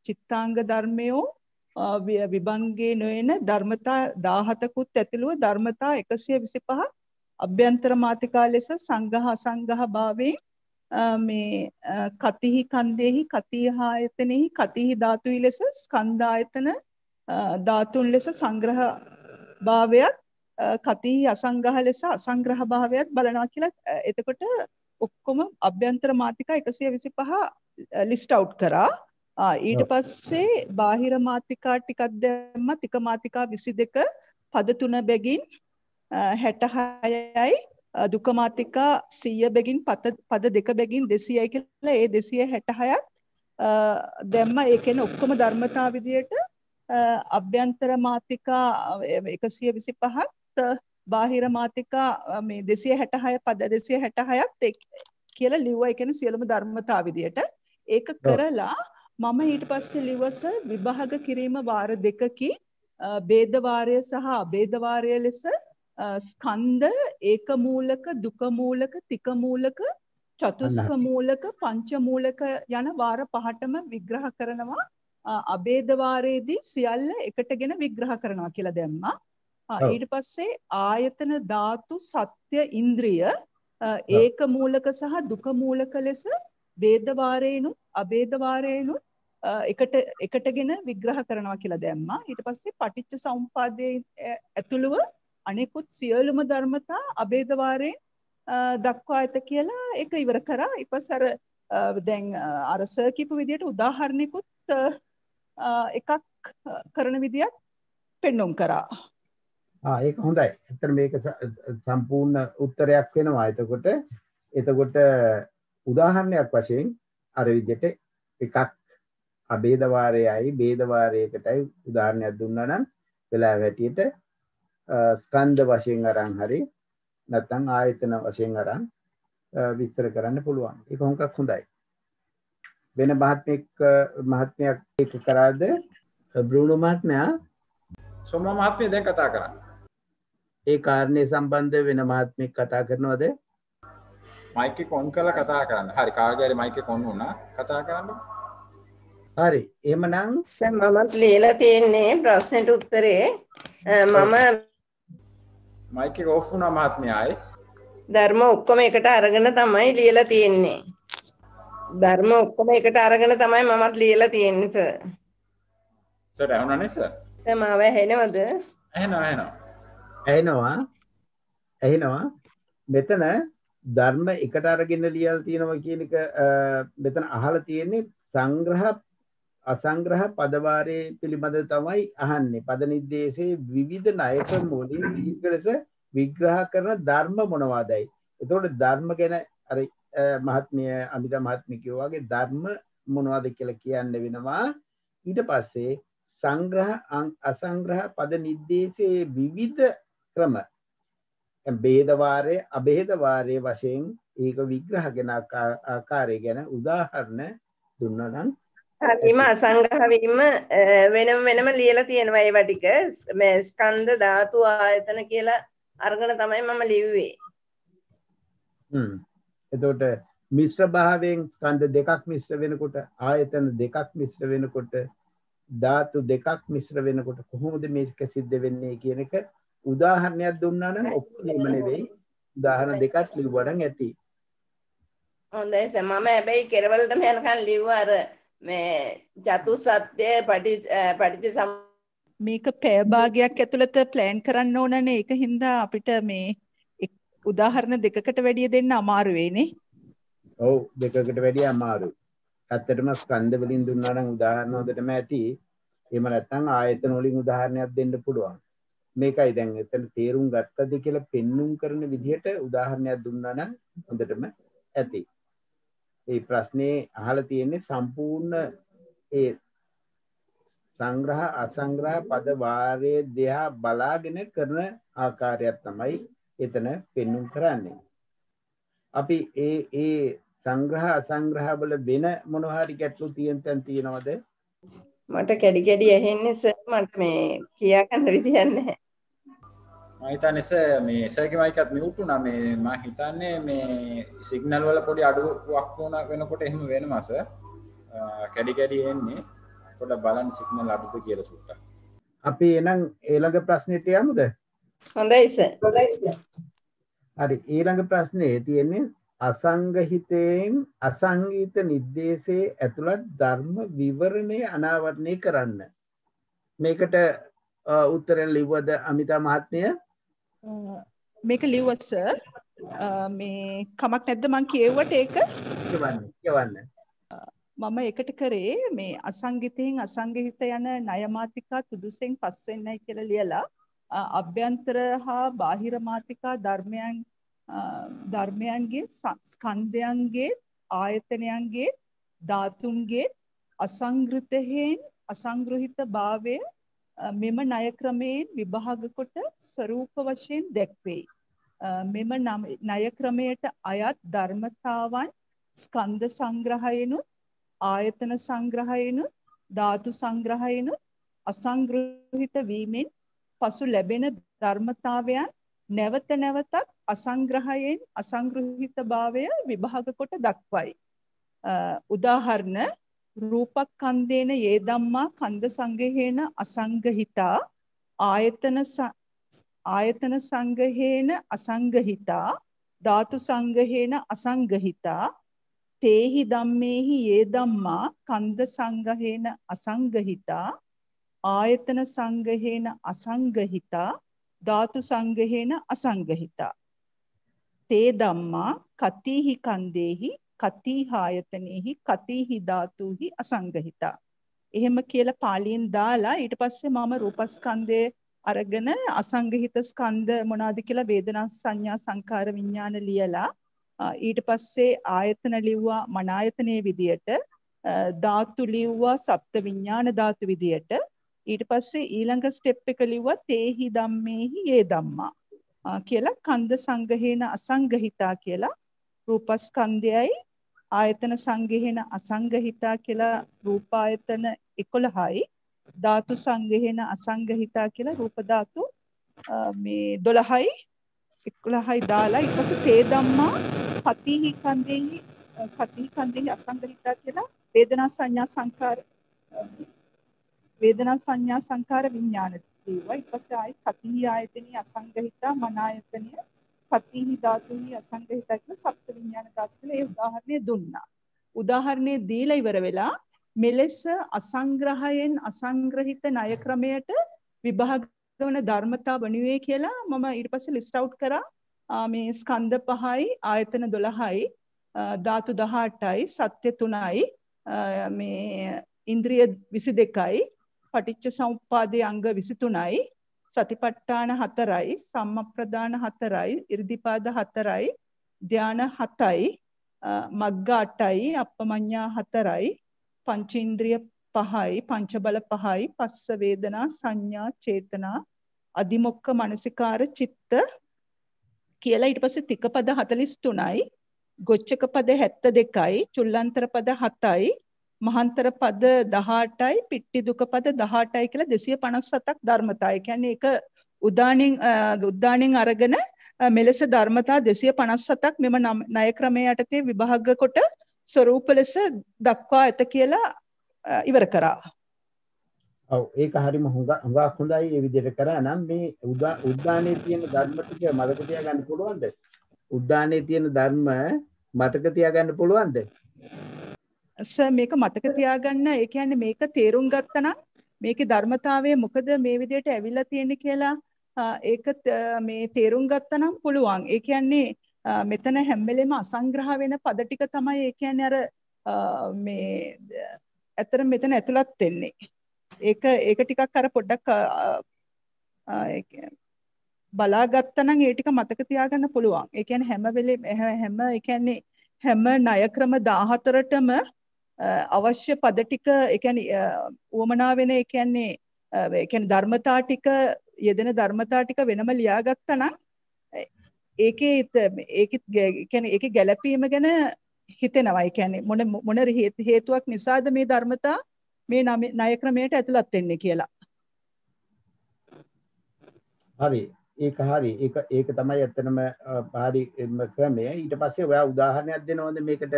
චිත්තාංග ධර්මයෝ විභංගයේ නොයන ධර්මතා 17කුත් ඇතුළුව ධර්මතා 125 අභ්‍යන්තර මාතිකා ලෙස සංඝහ අසංඝහ භාවයෙන් මේ කතිහි කන්දේහි කතිහ ආයතනෙහි කතිහි ධාතුයි ලෙස ස්කන්ධ ආයතන ධාතුන් ලෙස සංග්‍රහ භාවයත් කතිහි අසංග්‍රහ ලෙස අසංග්‍රහ භාවයත් බලනවා කියලා. එතකොට ඔක්කොම අභ්‍යන්තර මාතිකා 125 ලිස්ට් අවුට් කරා. ඊට පස්සේ බාහිර මාතිකා ටිකක් දැම්ම තික මාතිකා 22 පද 3 බැගින් 66යි දුක මාතිකා 100 බැගින් පද 2 බැගින් 200යි කියලා ඒ 266ක් දැම්ම. ඒ කියන්නේ ඔක්කොම ධර්මතා විදියට අභ්‍යන්තර මාතිකා 125ත් බාහිර මාතිකා මේ 266 පද 266ත් කියලා ලිව්වා. ඒ කියන්නේ සියලුම ධර්මතා විදියට ඒක කරලා මම ඊට පස්සේ ලිව්වස විභාග කිරීම වාර දෙකකි ભેද වාරය සහ අභේද වාරය ලෙස ස්කන්ධ ඒක මූලක දුක මූලක තික මූලක චතුස්ක මූලක පංච මූලක යන වාර පහටම විග්‍රහ කරනවා. අභේද වාරයේදී සියල්ල එකටගෙන විග්‍රහ කරනවා කියලා දැම්මා. ඊට පස්සේ ආයතන ධාතු සත්‍ය ඉන්ද්‍රිය ඒක මූලක සහ දුක මූලක ලෙස ભેද වාරේනු අභේද වාරේනු එකටගෙන විග්‍රහ කරනවා කියලා දැම්මා. ඊට පස්සේ පටිච්ච සමුප්පාදයේ ඇතුළුව අනෙකුත් සියලුම ධර්මතා අභේද වාරයෙන් දක්වා ඇත කියලා ඒක ඉවර කරා. ඊට පස්සේ දැන් අර සර් කියපු විදිහට උදාහරණයකුත් එකක් කරන විදියක් පෙන්වුම් කරා. ඒක හොඳයි. ඇත්තට මේක සම්පූර්ණ උත්තරයක් වෙනවා. එතකොට උදාහරණයක් වශයෙන් අර විදිහට එකක් අභේද වාරයයි ભેද වාරයකටයි උදාහරණයක් දුන්නා නම් වෙලාව හැටියට ස්කන්ධ වශයෙන් අරන් හරි නැත්නම් ආයතන වශයෙන් අරන් විස්තර කරන්න පුළුවන්. ඒක හොඟක් හොඳයි. වෙන මහත්මයක් ඒක කරාද? බ්‍රූනෝ මහත්මයා සෝම මහත්මිය දැන් කතා කරන්නේ. ඒ කාරණේ සම්බන්ධ වෙන මහත්මෙක් කතා කරනවද? මයික් එක ඔන් කරලා කතා කරන්න. හරි කාර්යය මයික් එක ඔන් වුණා. කතා කරන්න. හරි. එහෙමනම් සර් මමත් ලියලා තියෙන්නේ ප්‍රශ්නෙට උත්තරේ මම මයික් එක ඔෆ් වුණා මහත්මියයි. ධර්ම ඔක්කොම එකට අරගෙන තමයි ලියලා තියෙන්නේ. ධර්ම ඔක්කොම එකට අරගෙන තමයි මමත් ලියලා තියෙන්නේ සර්. සර් ඇහුණානේ සර්? සර් මාව ඇහෙනවද? ඇහෙනවා. මෙතන ධර්ම එකට අරගෙන ලියලා තියෙනවා කියන එක මෙතන අහලා තියෙන්නේ සංග්‍රහ අසංග්‍රහ පදවාරයේ පිළිබඳව තමයි අහන්නේ. පද නිर्देशයේ විවිධ ණයක මොලින් දීර්ඝ ලෙස විග්‍රහ කරන ධර්ම මොනවාදයි. එතකොට ධර්ම ගැන අර මහත්මිය අමිතා මහත්මිය කියෝ වගේ ධර්ම මොනවද කියලා කියන්න වෙනවා. ඊට පස්සේ සංග්‍රහ අසංග්‍රහ පද නිर्देशයේ විවිධ ක්‍රම ભેද වාරය අභේද වාරය වශයෙන් ඒක විග්‍රහ කරන ආකාරය ගැන උදාහරණ දුන්නා නම් හරිම අසංග්‍රහ වීම වෙනම ලියලා තියෙනවා. ඒවා ටික මේ ස්කන්ධ ධාතු ආයතන කියලා අරගෙන තමයි මම ලිව්වේ. එතකොට මිශ්‍ර භාවයෙන් ස්කන්ධ දෙකක් මිශ්‍ර වෙනකොට ආයතන දෙකක් මිශ්‍ර වෙනකොට ධාතු දෙකක් මිශ්‍ර වෙනකොට කොහොමද මේක සිද්ධ වෙන්නේ කියන එක උදාහරණයක් දුන්නා නම් ඔක්කොම නෙවෙයි උදාහරණ දෙකක් ලිව්වා නම් ඇති. හොඳයි සර්. මම හැබැයි කෙරවලටම යනකන් ලිව්වා අර මේ චතුස්සත්‍ය පටිච්ච මේක පැය භාගයක් ඇතුළත ප්ලෑන් කරන්න ඕනනේ. ඒක හින්දා අපිට මේ උදාහරණ දෙකකට වැඩිය දෙන්න අමාරු වෙයිනේ. ඔව් දෙකකට වැඩිය අමාරුයි. ඇත්තටම ස්කන්ධ වලින් දුන්නා නම් උදාහරණ හොඳටම ඇති. එහෙම නැත්නම් ආයතන වලින් උදාහරණයක් දෙන්න පුළුවන්. මේකයි දැන් එතන තේරුම් ගත්තද කියලා පෙන්눔 කරන විදිහට උදාහරණයක් දුන්නා නම් හොඳටම ඇති. මේ ප්‍රශ්නේ අහලා තියෙන්නේ සම්පූර්ණ ඒ සංග්‍රහ අසංග්‍රහ පද වාරයේ දෙහා බලාගෙන කරන ආකාරයක් තමයි එතන පෙන්눔 කරන්නේ. අපි ඒ සංග්‍රහ අසංග්‍රහ වල වෙන මොනවා හරි ගැටලු තියෙන තැන් තියෙනවද? මට කැඩි කැඩි ඇහෙන්නේ සර් මට මේ කියා ගන්න විදියක් නැහැ. මම හිතන්නේ සර් මේ සර්ගේ මයික් එකත් මියුට් වුණා මේ මම හිතන්නේ මේ සිග්නල් වල පොඩි අඩුවක් වුණ වෙනකොට එහෙම වෙනවා සර්. කැඩි කැඩි එන්නේ. පොඩ්ඩක් බලන්න සිග්නල් අඩුද කියලා සුට්ටක්. අපි එහෙනම් ඊළඟ ප්‍රශ්නෙට යමුද? හොඳයි සර්. හරි ඊළඟ ප්‍රශ්නේ තියෙන්නේ අසංගහිතයෙන් අසංගීත නිर्देशයේ ඇතුළත් ධර්ම විවරණය අනාවරණය කරන්න. මේකට උත්තරය ලිව්වද අමිතා මහත්මිය? මේක ලිව්වා සර්. මේ කමක් නැද්ද මං කියුවට ඒක? කියවන්න. මම එකට කරේ මේ අසංගිතයෙන් අසංගහිත යන ණය මාතිකා තුදුසෙන් පස් වෙන්නයි කියලා ලියලා අභ්‍යන්තර හා බාහිර මාතිකා ධර්මයන්ගේ ස්කන්ධයන්ගේ ආයතනයන්ගේ ධාතුන්ගේ අසංගෘතයෙන් අසංග්‍රහිත භාවය මෙම ණය ක්‍රමයෙන් විභාග කොට ස්වરૂප වශයෙන් දැක්වේ. මෙම ණය ක්‍රමයට අයත් ධර්මතාවන් ස්කන්ධ සංග්‍රහයෙනු ආයතන සංග්‍රහයෙනු ධාතු සංග්‍රහයෙනු අසංග්‍රහිත වීමෙන් පසු ලැබෙන ධර්මතාවයන් නැවත නැවතත් අසංග්‍රහයෙන් අසංග්‍රහිත භාවය විභාග කොට දක්වයි. උදාහරණ රූපක්ඛන්දේන යේ ධම්මා කන්ද සංගහේන අසංගහිතා ආයතන සංගහේන අසංගහිතා ධාතු සංගහේන අසංගහිතා තේහි ධම්මේහි යේ ධම්මා කන්ද සංගහේන අසංගහිතා ආයතන සංගහේන අසංගහිතා ධාතු සංගහේන අසංගහිතා තේ ධම්මා කතිහි කන්දේහි කතිහ ආයතනෙහි කතිහි ධාතුහි අසංගහිතා. එහෙම කියලා පාලියෙන් දාලා ඊට පස්සේ මම රූපස්කන්ධය අරගෙන අසංගහිත ස්කන්ධ මොනවාද කියලා වේදනා සංඥා සංකාර විඥාන ලියලා ඊට පස්සේ ආයතන ලිව්වා මන ආයතනයේ විදියට ධාතු ලිව්වා සප්ත විඥාන ධාතු විදියට ඊට පස්සේ ඊළඟ ස්ටෙප් එක ලිව්වා තේහි ධම්මේහි යේ ධම්මා කියලා කන්ද සංගහේන අසංගහිතා කියලා රූපස්කන්ධයයි ආයතන සංගහේන අසංගහිතා කියලා රූපායතන 11යි ධාතු සංගහේන අසංගහිතා කියලා රූප ධාතු මේ 12යි 11යි දාලා ඊට පස්සේ තේ ධම්මා කතිහි කන්දේහි අසංගහිතා කියලා වේදනා සංඥා සංකාර විඥාන තියෙනවා. ඊට පස්සේ ආයි කතිහි ආයතනෙ අසංගහිතා මන ආයතනය කතිහි ධාතුහි අසංගහිතා කියලා සප්ත විඥාන ධාතු කියලා ඒ උදාහරණය දුන්නා. උදාහරණය දීලා ඉවර වෙලා මෙලෙස අසංග්‍රහයෙන් අසංග්‍රහිත ණය ක්‍රමයට විභාග වන ධර්මතා වණුවේ කියලා මම ඊට පස්සේ ලිස්ට් අවුට් කරා. මේ ස්කන්ධ 5යි ආයතන 12යි ධාතු 18යි සත්‍ය 3යි මේ ඉන්ද්‍රිය 22යි පටිච්ච සමුප්පාදයේ අංග 23යි සතිපට්ඨාන 4යි සම්මප්‍රදාන 4යි ඉර්ධිපාද 4යි ධාන 7යි මග්ග 8යි අප්පමඤ්ඤා 4යි පංචේන්ද්‍රිය 5යි පංච බල 5යි පස්ස වේදනා සංඥා චේතනා අදිමොක්ඛ මනසිකාර චිත්ත කියලා ඊට පස්සේ තික පද 43යි ගොච්චක පද 72යි චුල්ලන්තර පද 7යි මහන්තර පද 18යි පිට්ටි දුක පද 18යි කියලා 257ක් ධර්මතා. ඒ කියන්නේ ඒක උදාණෙන් අරගෙන මෙලෙස ධර්මතා 257ක් මෙම ණය ක්‍රමයේ යටතේ විභාග කොට ස්වરૂප ලෙස දක්වා ඇත කියලා ඉවර කරා. ඔව් ඒක හරිම හුඟක් හොඳයි මේ විදිහට කරා නම් මේ උද්දානයේ තියෙන ධර්ම ටික මතක තියාගන්න පුළුවන්ද? උද්දානයේ තියෙන ධර්ම මතක තියාගන්න පුළුවන්ද? සර් මේක මතක තියාගන්න ඒ කියන්නේ මේක තේරුම් ගත්තා නම් මේකේ ධර්මතාවය මොකද මේ විදිහට ඇවිල්ලා තියෙන්නේ කියලා ඒක මේ තේරුම් ගත්තා නම් පුළුවන්. ඒ කියන්නේ මෙතන හැම වෙලෙම අසංග්‍රහ වෙන පද ටික තමයි ඒ කියන්නේ අර මේ ඇත්තටම මෙතන ඇතුළත් වෙන්නේ. ඒක ටිකක් අර පොඩ්ඩක් බලාගත්තා නම් ඒ ටික මතක තියාගන්න පුළුවන්. ඒ කියන්නේ හැම වෙලේම ඒ කියන්නේ හැම ණය ක්‍රම 14ටම අවශ්‍ය පද ටික ඒ කියන්නේ උවමනා වෙන ඒ කියන්නේ ධර්මතා ටික යෙදෙන ධර්මතා ටික වෙනම ලියාගත්තා නම් ඒකේ ගැළපීම ගැන හිතෙනවා. ඒ කියන්නේ මොන හේතුවක් නිසාද මේ ධර්මතා මේ ණය ක්‍රමයට ඇතුළත් වෙන්නේ කියලා. හරි. ඒක හරි. ඒක තමයි ඇත්තටම හරි ක්‍රමය. ඊට පස්සේ ඔයා උදාහරණයක් දෙනවද මේකට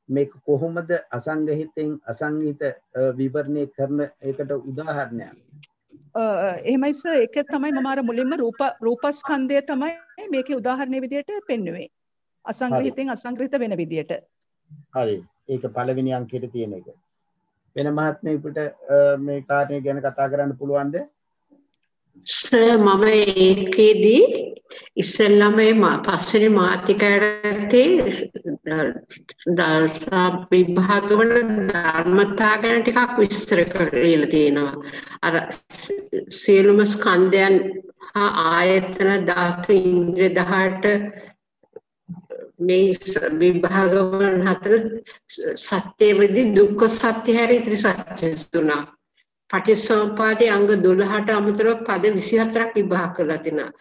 මේක කොහොමද අසංගහිතෙන් අසංගහිත විවරණය කරන ඒකට උදාහරණයක්? එහෙමයි සර්. ඒක තමයි මම අර මුලින්ම රූපස්කන්ධය තමයි මේකේ උදාහරණයේ විදිහට පෙන්වුවේ. අසංගහිතෙන් අසංගහිත වෙන විදිහට. හරි. ඒක පළවෙනි අංකයට තියෙන එක. වෙන මහත්මයෙකුට මේ කාරණේ ගැන කතා කරන්න පුළුවන්ද? සර් මම ඒකේදී ඉස්සෙල්ලාම මේ පස්වෙනි මාතිකාවේ දර්ශන විභාග වල ධර්මතා ගැන ටිකක් විස්තර කරලා තියෙනවා. අර සියලුම ස්කන්ධයන් හා ආයතන ධාතු ඉන්ද්‍රිය 18 මේ විභාග වල හතර සත්‍ය වෙදි දුක්ඛ සත්‍ය හැරී ඉතිරි සත්‍ය තුනක්. පටිච්චසමුප්පාදයේ අංග 12ට අමතරව පද 24ක් විභාග කරලා තිනවා.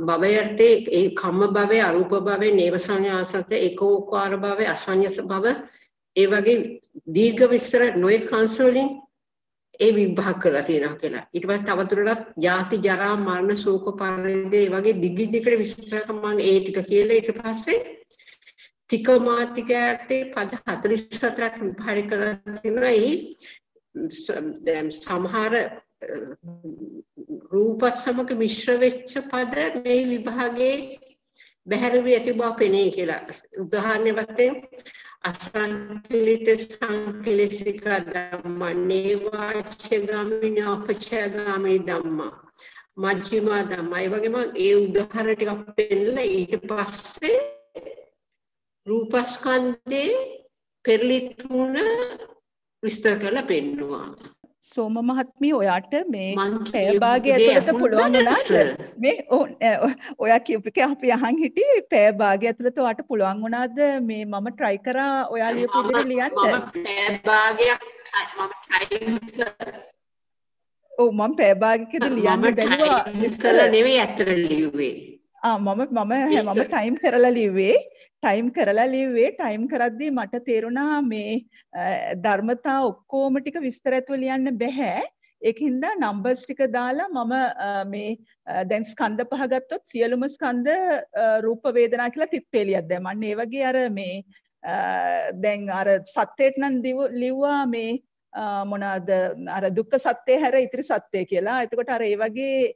භවයර්ථේ ඒ කම්ම භවය, අරූප භවය, නේව සංඥාසත, ඒකෝකාර භවය, අසඤ්ඤ භව ඒ වගේ දීර්ඝ විස්තර නොයෙක් අංශ වලින් ඒ විභාග කරලා තියෙනවා කියලා. ඊට පස්සේ තවදුරටත් ජාති ජරා මරණ ශෝක පරිදේ ඒ වගේ දිග්ගිකට විස්තර මම ඒ ටික කියලා ඊට පස්සේ තික මාතිකාර්ථේ පද 44ක් විභාග කරලා තියෙනවා. සමහර රූපත් සමග මිශ්‍ර වෙච්ච පද මේ විභාගයේ බැහැර වී ඇති බව පෙනේ කියලා. උදාහරණයක් වශයෙන් අසංකලිත සංකලිසික ධම්ම, නේවාච්‍යගාමිනී අපචයගාමිනී ධම්ම, මජ්ක්‍ධිමා ධම්ම. ඒ වගේම ඒ උදාහරණ ටිකක් පෙන්නලා ඊට පස්සේ රූපස්කන්ධේ පෙරලි තුන විස්තර කරලා පෙන්නවා. සෝම මහත්මිය ඔයාට මේ පැය භාගය ඇතුළත පුළුවන් වුණාද මේ ඔයා කියපු එක අපි අහන් හිටියේ පැය භාගය ඇතුළත ඔයාට පුළුවන් වුණාද මේ මම try කරා ඔයා ලියපු විදිහට ලියන්න මම පැය භාගයක් මම පැය භාගයකදී ලියන්න බැලුවා විස්තර නෙවෙයි ඇත්තට ලිව්වේ. මම ටයිම් කරලා ලිව්වේ. ටයිම් කරද්දී මට තේරුණා මේ ධර්මතා ඔක්කොම ටික විස්තර ඇතුව ලියන්න බෑ. ඒකින්ද නම්බර්ස් ටික දාලා මම මේ දැන් ස්කන්ධ පහ ගත්තොත් සියලුම ස්කන්ධ රූප වේදනා කියලා තිත්පේලියක් දැම්මා. ඒ වගේ අර මේ දැන් අර සත්‍යයට නම් ලිව්වා මේ මොනවාද අර දුක්ඛ සත්‍ය හැර ඉතිරි සත්‍ය කියලා. එතකොට අර ඒ වගේ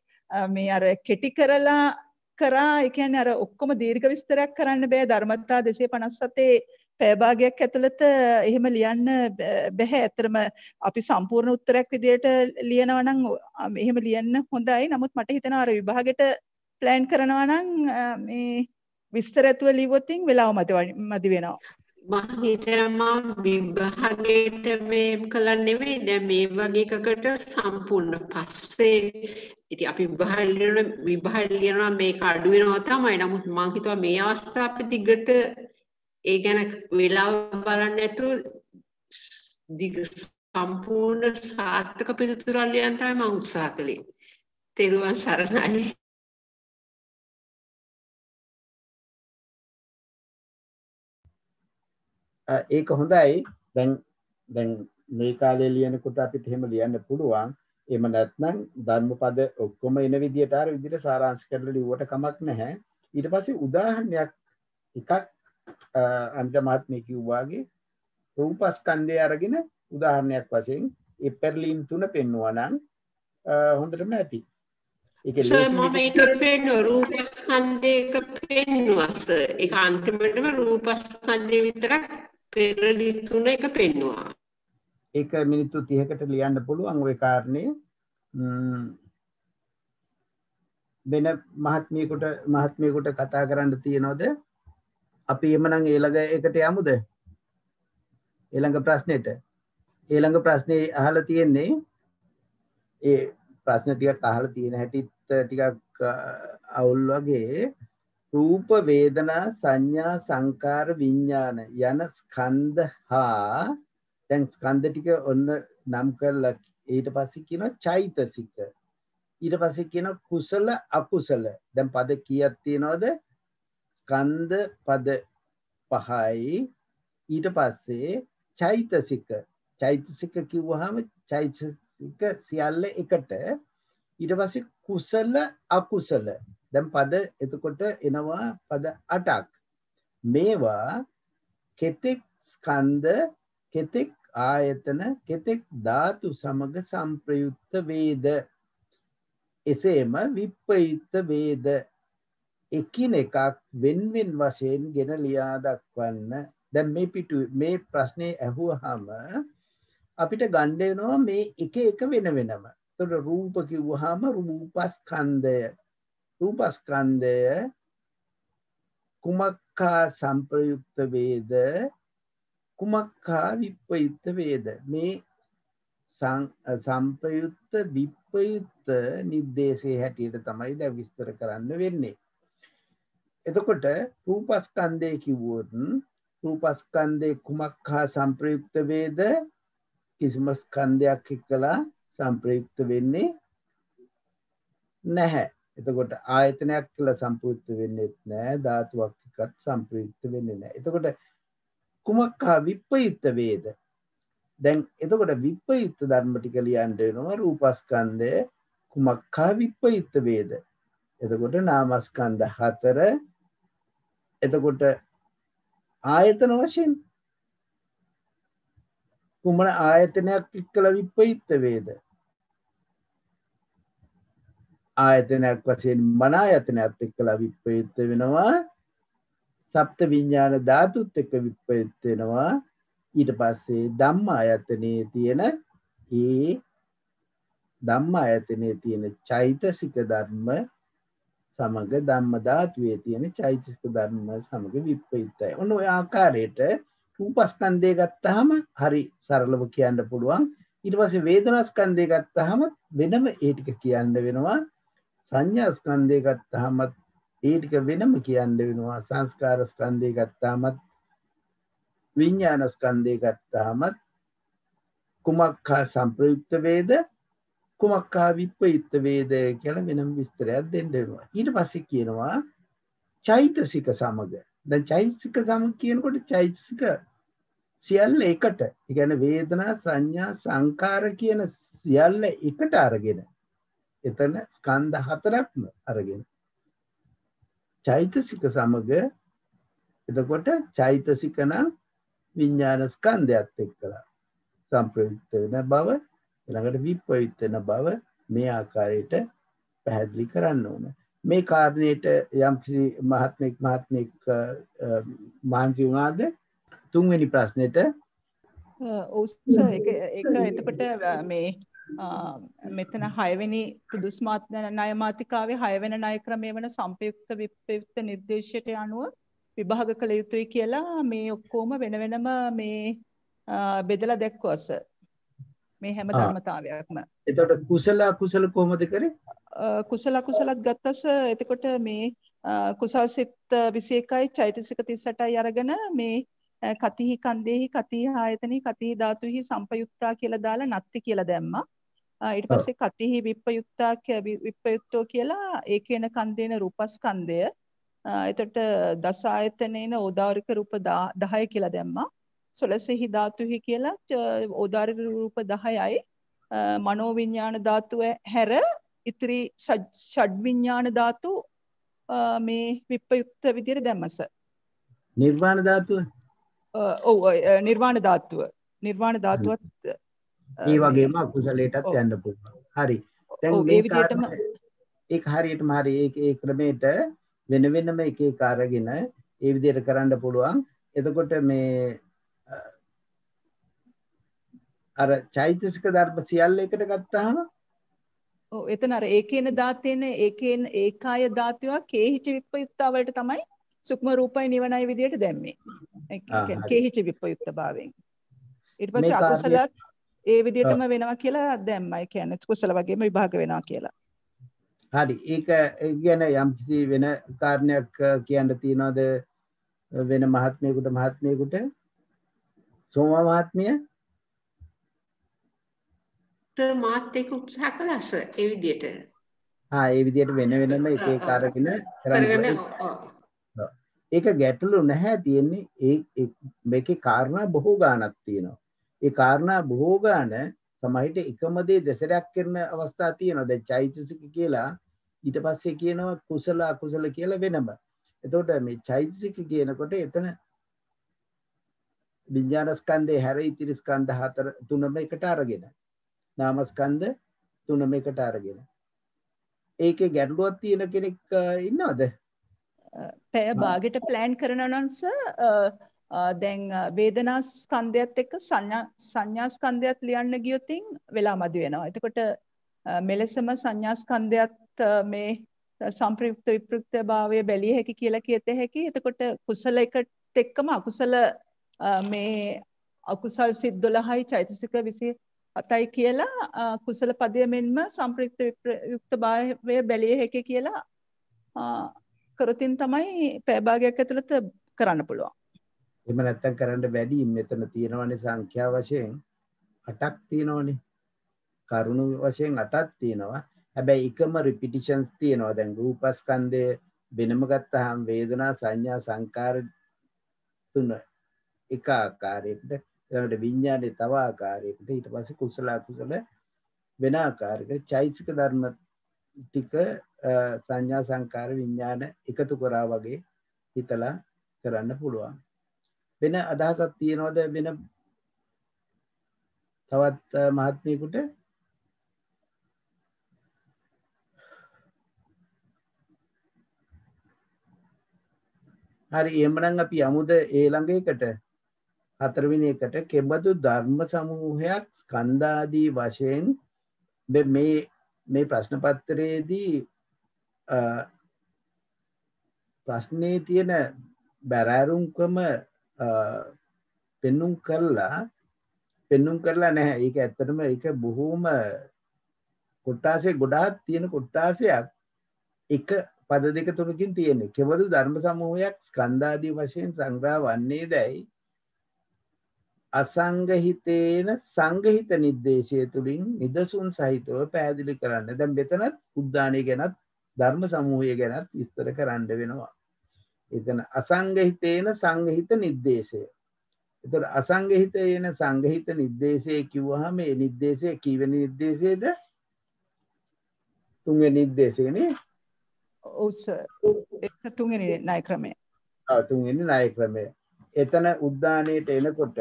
මේ අර කෙටි කරලා කරා ඒ කියන්නේ අර ඔක්කොම දීර්ඝ විස්තරයක් කරන්න බෑ. ධර්මතා 257 පැය භාගයක් ඇතුළත එහෙම ලියන්න බෑ. ඇත්තටම අපි සම්පූර්ණ උත්තරයක් විදියට ලියනවා නම් එහෙම ලියන්න හොඳයි. නමුත් මට හිතෙනවා අර විභාගෙට ප්ලෑන් කරනවා නම් මේ විස්තර ඇතුව ලිව්වොත් වෙලාව මදි වෙනවා. මම හිතනවා විභාගයට මේ කළා නෙවෙයි. දැන් මේ වගේ එකකට සම්පූර්ණ පස්සේ ඉතින් අපි විභාග ලියනවා මේක අඩු වෙනවා තමයි. නමුත් මම හිතුවා මේ අවස්ථාවේ දිගට ඒ ගැන වෙලාව බලන්න නැතුව සම්පූර්ණ සාර්ථක පිළිතුරක් ලියන්න තමයි මම උත්සාහ කළේ. තෙරුවන් සරණයි. ඒක හොඳයි. දැන් මේ කාලේ ලියනකොට අපිට එහෙම ලියන්න පුළුවන්. එහෙම නැත්නම් ධර්මපද ඔක්කොම එන විදියට අර විදියට සාරාංශ කරලා ලිව්වට කමක් නැහැ. ඊට පස්සේ උදාහරණයක් එකක් අන්ත මහත්මිය කිව්වාගේ රූපස්කන්ධය අරගෙන උදාහරණයක් වශයෙන් ඒ පෙරලීම් තුන පෙන්වුවා නම් හොඳටම ඇති. ඒක රූපස්කන්ධයක පෙන්වුවා සර්. ඒක අන්තිමටම රූපස්කන්ධය විතරක් පෙරලි තුන එක පෙන්වුවා. ඒක මිනිත්තු 30කට ලියන්න පුළුවන් ওই කාරණේ. වෙන මහත්මියකට කතා කරන්න තියනවද? අපි එමනම් ඊළඟ එකට යමුද? ඊළඟ ප්‍රශ්නෙට ඊළඟ ප්‍රශ්නේ අහලා තියෙන්නේ ඒ ප්‍රශ්න ටිකක් අහලා තියෙන හැටිත් ටිකක් අවුල් වගේ රූප වේදනා සංඥා සංකාර විඥාන යන ස්කන්ධ හා දැන් ස්කන්ධ ටික ඔන්න නම් කරලා ඊට පස්සේ කියනවා චෛතසික ඊට පස්සේ කියනවා කුසල අකුසල දැන් පද කීයක් තියෙනවද ස්කන්ධ පද 5යි ඊට පස්සේ චෛතසික කිව්වහම චෛතසික සියල්ල එකට ඊට පස්සේ කුසල අකුසල දැන් පද එතකොට එනවා පද 8ක් මේවා කෙතෙක් ස්කන්ධ කෙතෙක් ආයතන කෙතෙක් ධාතු සමග සංප්‍රයුක්ත වේද එසේම විප්‍රයුක්ත වේද එකිනෙකක් වෙන්වෙන් වශයෙන් ගෙන ලියා දක්වන්න දැන් මේ ප්‍රශ්නේ ඇහුවාම අපිට ගන්න වෙනවා මේ එක එක වෙන වෙනම. ඒතකොට රූප කිව්වහම රූපස්කන්ධය කුමක්ඛා සංප්‍රයුක්ත වේද කුමක්ඛා විප්‍රයුක්ත වේද මේ සංප්‍රයුක්ත විප්‍රයුක්ත නිर्देशයේ හැටියට තමයි දැන් විස්තර කරන්න වෙන්නේ. එතකොට රූපස්කන්ධය කිව්වොත් රූපස්කන්ධේ කුමක්ඛා සංප්‍රයුක්ත වේද කිසිම ස්කන්ධයක් එක්කලා සංප්‍රයුක්ත වෙන්නේ නැහැ. එතකොට ආයතනයක් කියලා සංප්‍රයුක්ත වෙන්නේ නැහැ. ධාතුවක් එක්කත් සංප්‍රයුක්ත වෙන්නේ නැහැ. එතකොට කුමක්ඛා විප්‍රයුක්ත වේද? දැන් එතකොට විප්‍රයුක්ත ධර්ම ටික ලියන්න වෙනවා රූපස්කන්ධය කුමක්ඛා විප්‍රයුක්ත වේද? එතකොට නාමස්කන්ධ 4 එතකොට ආයතන වශයෙන් කුමන ආයතනයක් එක්කලා විප්‍රයුක්ත වේද? ආයතනයක් වශයෙන් මන ආයතනයත් එක්කලා විප්‍රයුක්ත වෙනවා. සප්ත විඥාන ධාතුත් එක්ක විප්‍රයුක්ත වෙනවා. ඊට පස්සේ ධම්ම ආයතනයේ තියෙන ඒ ධම්ම ආයතනයේ තියෙන චෛතසික ධර්ම සමග ධම්ම ධාතුවේ තියෙන චෛතසික ධර්ම සමග විප්‍රයුක්තයි. ඔන්න ඔය ආකාරයට රූපස්කන්ධය ගත්තාම හරි සරලව කියන්න පුළුවන්. ඊට පස්සේ වේදනාස්කන්ධය ගත්තාම වෙනම ඒ ටික කියන්න වෙනවා. සංඥා ස්කන්ධය ගත්තාම ඒ ටික වෙනම කියන්න වෙනවා. සංස්කාර ස්කන්ධය ගත්තාම විඥාන ස්කන්ධය ගත්තාම කුමක්ඛා සංප්‍රයුක්ත වේද කුමක්ඛා විප්‍රයුක්ත වේද කියලා වෙනම විස්තරයක් දෙන්න වෙනවා. ඊට පස්සේ කියනවා චෛතසික සමග. දැන් චෛතසික සමග කියනකොට චෛතසික සියල්ල එකට. ඒ කියන්නේ වේදනා සංඥා සංකාර කියන සියල්ල එකට අරගෙන එතන ස්කන්ධ 4ක්ම අරගෙන චෛතසික සමග එතකොට චෛතසික නම් විඥාන ස්කන්ධයත් එක්කලා සංප්‍රයුක්ත වෙන බව ඊළඟට විප්‍රයුක්ත වෙන බව මේ ආකාරයට පැහැදිලි කරන්න ඕන. මේ කාරණේට යම්කිසි මහත්මෙක් මාන්සි වුණාද? තුන්වෙනි ප්‍රශ්නෙට ඒක එතකොට මේ මෙතන 6 වෙනි සුදුස්මාත් ණය මාතිකාවේ 6 වෙනි ණය ක්‍රමයේ වෙන සංපයුක්ත විප්‍රයුක්ත නිර්දේශයට අනුව විභාග කළ යුතුයි කියලා මේ ඔක්කොම වෙන වෙනම මේ බෙදලා දැක්වස මේ හැම ධර්මතාවයක්ම. එතකොට කුසල අකුසල කොහොමද කරේ? කුසල අකුසලත් ගත්තස එතකොට මේ කුසල් සිත් 21යි චෛතසික 38යි අරගෙන මේ කතිහි කන්දේහි කතිහි ආයතනෙහි කතිහි ධාතුහි සංපයුක්තා කියලා දාලා නත්ති කියලා දැම්මා. ඊට පස්සේ කතිහි විප්‍රයුක්තෝ කියලා ඒ කියන කන්දේන රූපස්කන්ධය එතකොට දස ආයතනේන ඕදාරික රූප 10 කියලා දැම්මා. සොලසෙහි ධාතුහි කියලා ඕදාරික රූප 10යි මනෝ විඥාන ධාතුව හැර ඉතිරි ෂඩ් විඥාන ධාතු මේ විප්‍රයුක්ත විදියට දැම්මස. නිර්වාණ ධාතුව ඔව් නිර්වාණ ධාතුවත් ඒ වගේම අකුසලයටත් යන්න පුළුවන්. හරි. දැන් මේ විදිහටම ඒක හරියටම හරි ඒ ක්‍රමයට වෙන වෙනම එක එක අරගෙන ඒ විදිහට කරන්න පුළුවන්. එතකොට මේ අර චෛතසික ධර්ම සියල්ල එකට ගත්තාම ඔව් එතන අර ඒකේන ධාතේන ඒකාය ධාතුවක් කේහිච විප්‍රයුක්තා වලට තමයි සුක්ම රූපයි නිවනයි විදියට දැම්මේ. ඒ කියන්නේ කේහිච විප්‍රයුක්ත භාවයෙන්. ඊට පස්සේ අකුසලත් ඒ විදිහටම වෙනවා කියලා දැම්මයි කියන්නේ කුසල වගේම විභාග වෙනවා කියලා. හරි ඒක ගැන යම්කිසි වෙන කාරණයක් කියන්න තියනවාද වෙන මහත්මයෙකුට සෝමා මහත්මිය මාත් එක්ක උත්සාහ කළා සර් ඒ විදිහට. ඒ විදිහට වෙන වෙනම එක එක අරගෙන කරන්න. ඒක ගැටලු නැහැ තියෙන්නේ මේකේ කාරණා බොහෝ ගාණක් තියෙනවා. ඒ කාරණා බොහෝ ගාණ සමහිට එකම දේ දෙසරයක් කරන අවස්ථා තියෙනවා. දැන් චෛතසික කියලා ඊට පස්සේ කියනවා කුසල අකුසල කියලා වෙනම. එතකොට මේ චෛතසික කියනකොට එතන විඥානස්කන්ධේ හැර ඉතිරි ස්කන්ධ හතර තුනම එකට අරගෙන නාමස්කන්ධ තුනම එකට අරගෙන ඒකේ ගැටලුවක් තියෙන කෙනෙක් ඉන්නවද? පැය භාගෙට ප්ලෑන් කරනවා නම් දැන් වේදනා ස්කන්ධයත් එක්ක සංඥා ස්කන්ධයත් ලියන්න ගියොත් වෙලා මදි වෙනවා. එතකොට මෙලෙසම සංඥා ස්කන්ධයත් මේ සම්ප්‍රයුක්ත විප්‍රයුක්ත භාවය බැලිය හැකි කියලා කියත හැකි. එතකොට කුසල එකට එක්කම අකුසල මේ අකුසල් සිත් 12යි චෛතසික 27යි කියලා කුසල පදය මෙන්ම සම්ප්‍රයුක්ත විප්‍රයුක්ත භාවය බැලිය හැකි කියලා කරොතින් තමයි පැය භාගයක් ඇතුළත කරන්න පුළුවන්. එහෙම නැත්තම් කරන්න බැරි. මෙතන තියෙනවනේ සංඛ්‍යා වශයෙන් 8ක් තියෙනවනේ. කරුණු වශයෙන් 8ක් තියෙනවා. හැබැයි එකම රිපිටිෂන්ස් තියෙනවා. දැන් රූපස්කන්ධය වෙනම ගත්තාම වේදනා සංඥා සංකාර තුන එක ආකාරයකට ඊළඟට විඥානේ තව ආකාරයකට ඊට පස්සේ කුසල අකුසල වෙන ආකාරයකට චෛතසික ධර්ම ටික සංඥා සංකාර විඥාන එකතු කරා වගේ හිතලා කරන්න පුළුවන්. වෙන අදහසක් තියනවද වෙන තවත් මහත්මියෙකුට? හරි එහෙමනම් අපි යමුද ඊළඟ එකට හතරවෙනි එකට කෙබඳු ධර්ම සමූහයක් ස්කන්ධාදී වශයෙන් මේ ප්‍රශ්න පත්‍රයේදී ප්‍රශ්නේ තියෙන බැරෑරුම්කම පෙන්눔 කරලා නැහැ. ඒක ඇත්තටම ඒක බොහෝම කොටාසේ ගොඩාක් තියෙන කොටාසයක් එක පද දෙක තුනකින් තියෙන්නේ. කෙබඳු ධර්ම සමූහයක් ස්කන්ධාදී වශයෙන් සංග්‍රහ වන්නේදයි අසංගහිතේන සංගහිත නිर्देशය තුලින් නිදසුන් සහිතව පැහැදිලි කරන්න. දැන් මෙතනත් උද්දානය ගැනත් ධර්ම සමූහය ගැනත් විස්තර කරන්න වෙනවා. එතන අසංගහිතේන සංගහිත නිर्देशය. එතකොට අසංගහිතේන සංගහිත නිर्देशය කිව්වහම මේ නිर्देशය කීවෙනි නිर्देशයද? තුන්වෙනි නිर्देशයනේ. ඔව් සර්. ඒක තුන්වෙනි ණය ක්‍රමය. තුන්වෙනි ණය ක්‍රමය. එතන උද්දානයට එනකොට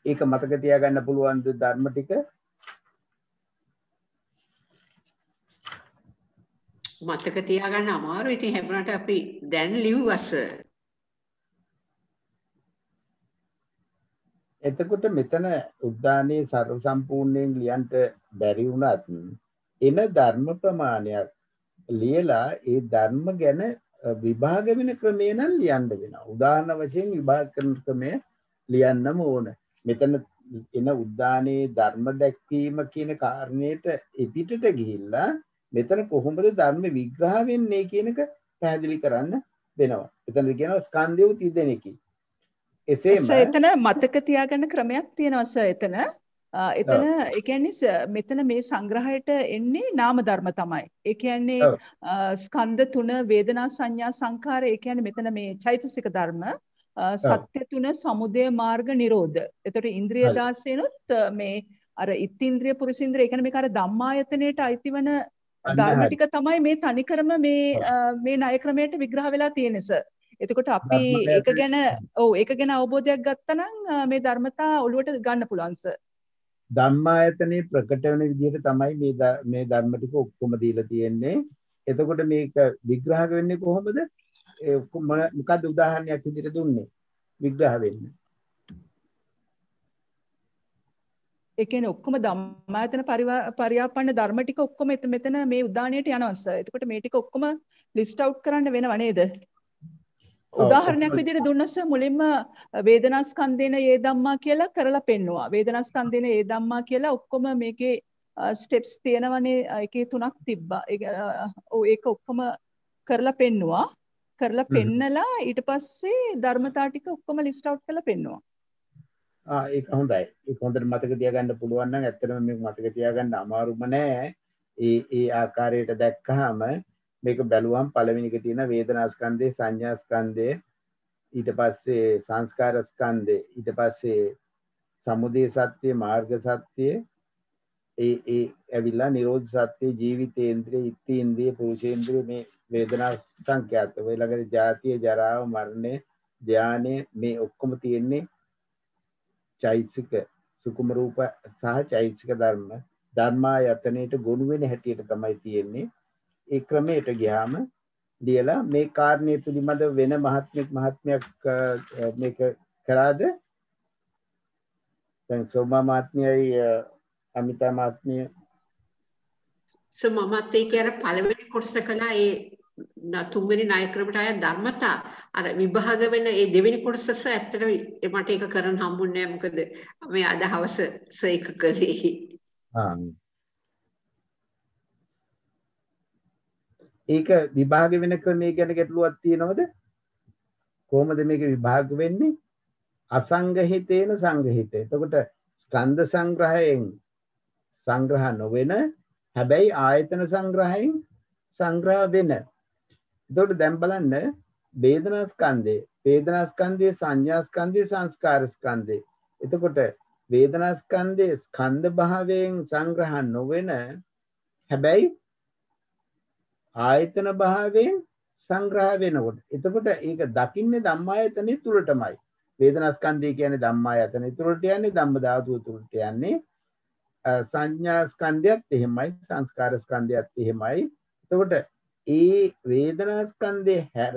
ඒක මතක තියාගන්න පුළුවන් ධර්ම ටික මතක තියාගන්න අමාරුයි. ඉතින් හැබුණාට අපි දැන් ලිව්වස. එතකොට මෙතන උද්දානයේ සර්ව සම්පූර්ණයෙන් ලියන්න බැරි වුණත් එන ධර්ම ප්‍රමාණයක් ලියලා ඒ ධර්ම ගැන විභාග වෙන ක්‍රමය නම් ලියන්න වෙනවා. උදාහරණ වශයෙන් විභාග කරන ක්‍රමය ලියන්නම ඕන. මෙතන එන උද්දානයේ ධර්ම දැක්වීම කියන කාරණේට එපිටට ගිහිල්ලා මෙතන කොහොමද ධර්ම විග්‍රහ වෙන්නේ කියන එක පැහැදිලි කරන්න වෙනවා. එතන කියනවා ස්කන්ධය තිදෙනෙකි. එසේම එතන මතක තියාගන්න ක්‍රමයක් තියෙනවා සර්. එතන ඒ කියන්නේ මෙතන මේ සංග්‍රහයට එන්නේ නාම ධර්ම තමයි. ඒ කියන්නේ ස්කන්ධ තුන වේදනා සංඥා සංඛාර ඒ කියන්නේ මෙතන මේ චෛතසික ධර්ම සත්‍ය තුන සමුදය මාර්ග නිරෝධ. එතකොට ඉන්ද්‍රිය 16නොත් මේ අර ඉත්ත්‍ින්ද්‍රිය පුරුෂින්ද්‍රිය ඒ කියන්නේ මේක අර ධම්මායතනයට අයිතිවන ධර්ම ටික තමයි මේ තනිකරම මේ ණය ක්‍රමයට විග්‍රහ වෙලා තියෙන්නේ සර්. එතකොට අපි ඒක ගැන අවබෝධයක් ගත්තා නම් මේ ධර්මතා ඔළුවට ගන්න පුළුවන් සර්. ධම්මායතනේ ප්‍රකට වෙන විදිහට තමයි මේ ධර්ම ටික ඔක්කොම දීලා තියෙන්නේ. එතකොට මේක විග්‍රහ වෙන්නේ කොහොමද? මොකද්ද උදාහරණයක් විදිහට දුන්නේ විග්‍රහ වෙන්නේ? ඒ කියන්නේ ඔක්කොම ධම්මායතන පරියාපන්න ධර්ම ටික ඔක්කොම මෙතන මේ උදාහරණයට යනවා සර්. එතකොට මේ ටික ඔක්කොම ලිස්ට් අවුට් කරන්න වෙනව නේද? උදාහරණයක් විදිහට දුන්නස මුලින්ම වේදනාස්කන්ධේන ඒ ධම්මා කියලා කරලා පෙන්නවා. වේදනාස්කන්ධේන ඒ ධම්මා කියලා ඔක්කොම මේකේ ස්ටෙප්ස් තියෙනවනේ එකේ 3ක් තිබ්බා. ඒක ඔක්කොම කරලා පෙන්නවා. කරලා පෙන්නලා ඊට පස්සේ ධර්මතා ටික ඔක්කොම ලිස්ට් අවුට් කරලා පෙන්නවා. ඒක හොඳයි. ඒක හොඳට මතක තියාගන්න පුළුවන් නම් ඇත්තටම මේක මතක තියාගන්න අමාරුම නෑ. ඒ ආකාරයට දැක්කහම මේක බැලුවම් පළවෙනි එක තියෙන වේදනා ස්කන්ධේ, සංඥා ස්කන්ධේ, ඊට පස්සේ සංස්කාර ස්කන්ධේ, ඊට පස්සේ සමුදය සත්‍ය, මාර්ග සත්‍ය, ඒ ඇවිල්ලා නිරෝධ සත්‍ය, ජීවිතේන්ද්‍රය, ඉත්තේන්ද්‍රය, පුරුෂේන්ද්‍රය, මේ වේදනා සංඛ්‍යාත ඔය ළඟට ජාතිය, ජරාව, මරණය, ධානය මේ ඔක්කොම තියෙන්නේ චෛතසික සුකුම රූප සහ චෛතසික ධර්මායතනයට ගොනු වෙන හැටියට තමයි තියෙන්නේ. ඒ ක්‍රමයට ගියාම ලියලා මේ කාරණේ පිළිබඳ වෙන මහත්මයක් මේක කරාද? දැන් සෝමා මහත්මියයි අමිතා මහත්මිය මමත් ඒක අර පළවෙනි කොටස කළා ඒ තුන්වෙනි ණය ක්‍රමයට ආය ධර්මතා අර විභාග වෙන ඒ දෙවෙනි කොටස ඇත්තටම මට ඒක කරන්න හම්බුන්නේ නැහැ මොකද මේ අද හවස ඒක කළේ. ඒක විභාග වෙන ක්‍රමය ගැන ගැටලුවක් තියෙනවද? කොහොමද මේක විභාග වෙන්නේ? අසංගහිතේන සංගහිත. එතකොට ස්කන්ධ සංග්‍රහයෙන් සංග්‍රහ නොවන හැබැයි ආයතන සංග්‍රහයෙන් සංග්‍රහ වෙන. එතකොට දැන් බලන්න වේදනා ස්කන්ධය, සංඥා ස්කන්ධය, සංස්කාර ස්කන්ධය. එතකොට වේදනා ස්කන්ධයේ ස්කන්ධ භාවයෙන් සංග්‍රහ නොවන හැබැයි ආයතන භාවයෙන් සංග්‍රහ වෙනකොට එතකොට ඒක දකින්නේ ධම්මායතනෙ තුලටමයි. වේදනා ස්කන්ධය කියන්නේ ධම්මායතනෙ තුලට යන්නේ, ධම්ම ධාතුව තුලට යන්නේ. සංඥා ස්කන්ධයත් එහෙමයි, සංස්කාර ස්කන්ධයත් එහෙමයි. එතකොට ඒ වේදනා ස්කන්ධය හැර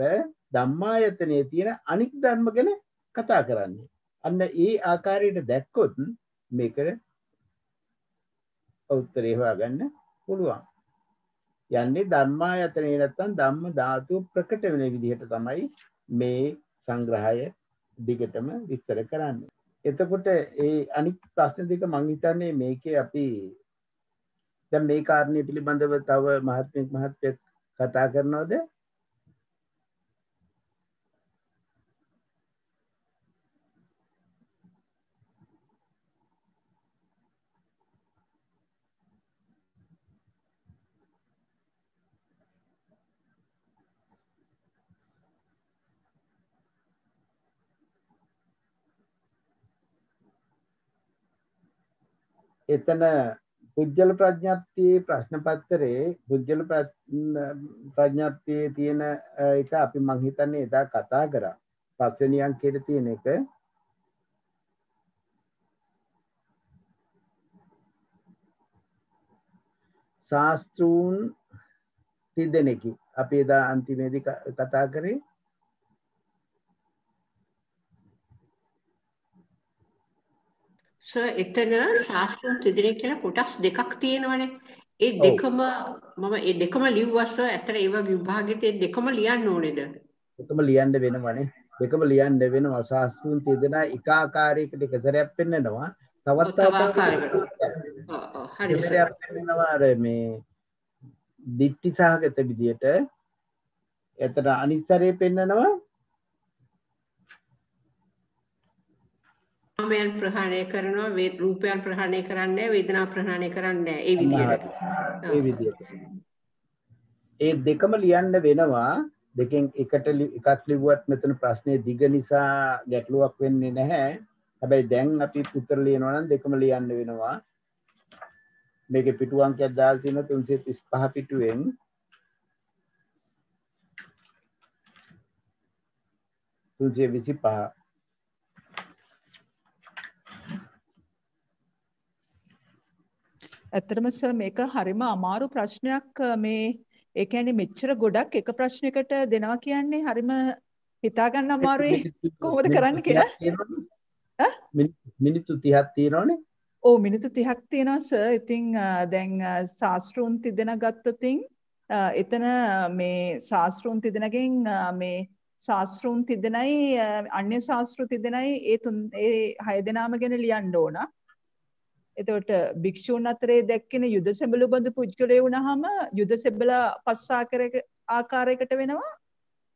ධම්මායතනයේ තියෙන අනික් ධර්ම ගැන කතා කරන්නේ. අන්න ඒ ආකාරයට දැක්කොත් මේකට උත්තරේ හොයාගන්න පුළුවන්. යන්නේ ධර්මායතනේ නැත්තම් ධම්ම ධාතුව ප්‍රකට වෙන විදිහට තමයි මේ සංග්‍රහය දිගටම විස්තර කරන්නේ. එතකොට ඒ අනිත් ප්‍රශ්න දෙක මම හිතන්නේ මේකේ අපි දැන් මේ කාරණේ පිළිබඳව තව මහත්මයෙක් කතා කරනවද? එතන පුජ්‍යල ප්‍රඥප්තියේ ප්‍රශ්න පත්‍රයේ පුජ්‍යල ප්‍රඥප්තියේ තියෙන එක අපි මං හිතන්නේ එදා කතා කරා. පස්වෙනි අංකයේ තියෙන එක ශාස්ත්‍රූන් තිදෙනෙකි. අපි එදා අන්තිමේදී කතා කරේ එතන ශාස්ත්‍රූන් තිදෙනෙක් කියලා කොටස් දෙකක් තියෙනවනේ. ඒ දෙකම මම ඒ දෙකම ලිව්වස ඇත්තට ඒ වගේ විභාගෙට ඒ දෙකම ලියන්න ඕනේද? දෙකම ලියන්න වෙනවනේ. දෙකම ලියන්න වෙනවා. ශාස්ත්‍රූන් තිදෙනා එක ආකාරයකට එක සැරයක් පෙන්නනවා. තවත් ආකාරයකට. හරි සරයක් පෙන්නනවා අර මේ දිට්ඨි සහගත විදියට. එතන අනිත් සැරේ පෙන්නනවා නාමයන් ප්‍රහාණය කරනවා, රූපයන් ප්‍රහාණය කරන්නේ, වේදනා ප්‍රහාණය කරන්නේ ඒ විදිහට. ඒ විදිහට. ඒ දෙකම ලියන්න වෙනවා. දෙකෙන් එකක් ලිව්වත් මෙතන ප්‍රශ්නේ දිග නිසා ගැටලුවක් වෙන්නේ නැහැ. හැබැයි දැන් අපි උත්තර ලියනවා නම් දෙකම ලියන්න වෙනවා. මේකේ පිටු අංකයක් දාලා තියෙනවා 335 පිටුවෙන් තුන්සිය 25. ඇත්තටම සර් මේක හරිම අමාරු ප්‍රශ්නයක්. මේ ඒ කියන්නේ මෙච්චර ගොඩක් එක ප්‍රශ්නයකට දෙනවා කියන්නේ හරිම හිතා ගන්න අමාරුයි කොහොමද කරන්න කියලා. මිනිත්තු 30ක් තියෙනවනේ. ඔව් මිනිත්තු 30ක් තියෙනවා සර්. ඉතින් දැන් ශාස්ත්‍රූන් තිදෙනා ගත්තොත් එතන මේ ශාස්ත්‍රූන් තිදෙනගෙන් මේ ශාස්ත්‍රූන් තිදෙනයි අන්‍ය ශාස්ත්‍ර තිදෙනයි ඒ 6 දෙනාම ගැන ලියන්න ඕන. එතකොට භික්ෂූන් අතරේ දැක්කෙන යුද සෙබළු බඳු පුජ්‍යලේ වුණාම යුද සෙබළා 5 ආකාරයකට වෙනවා.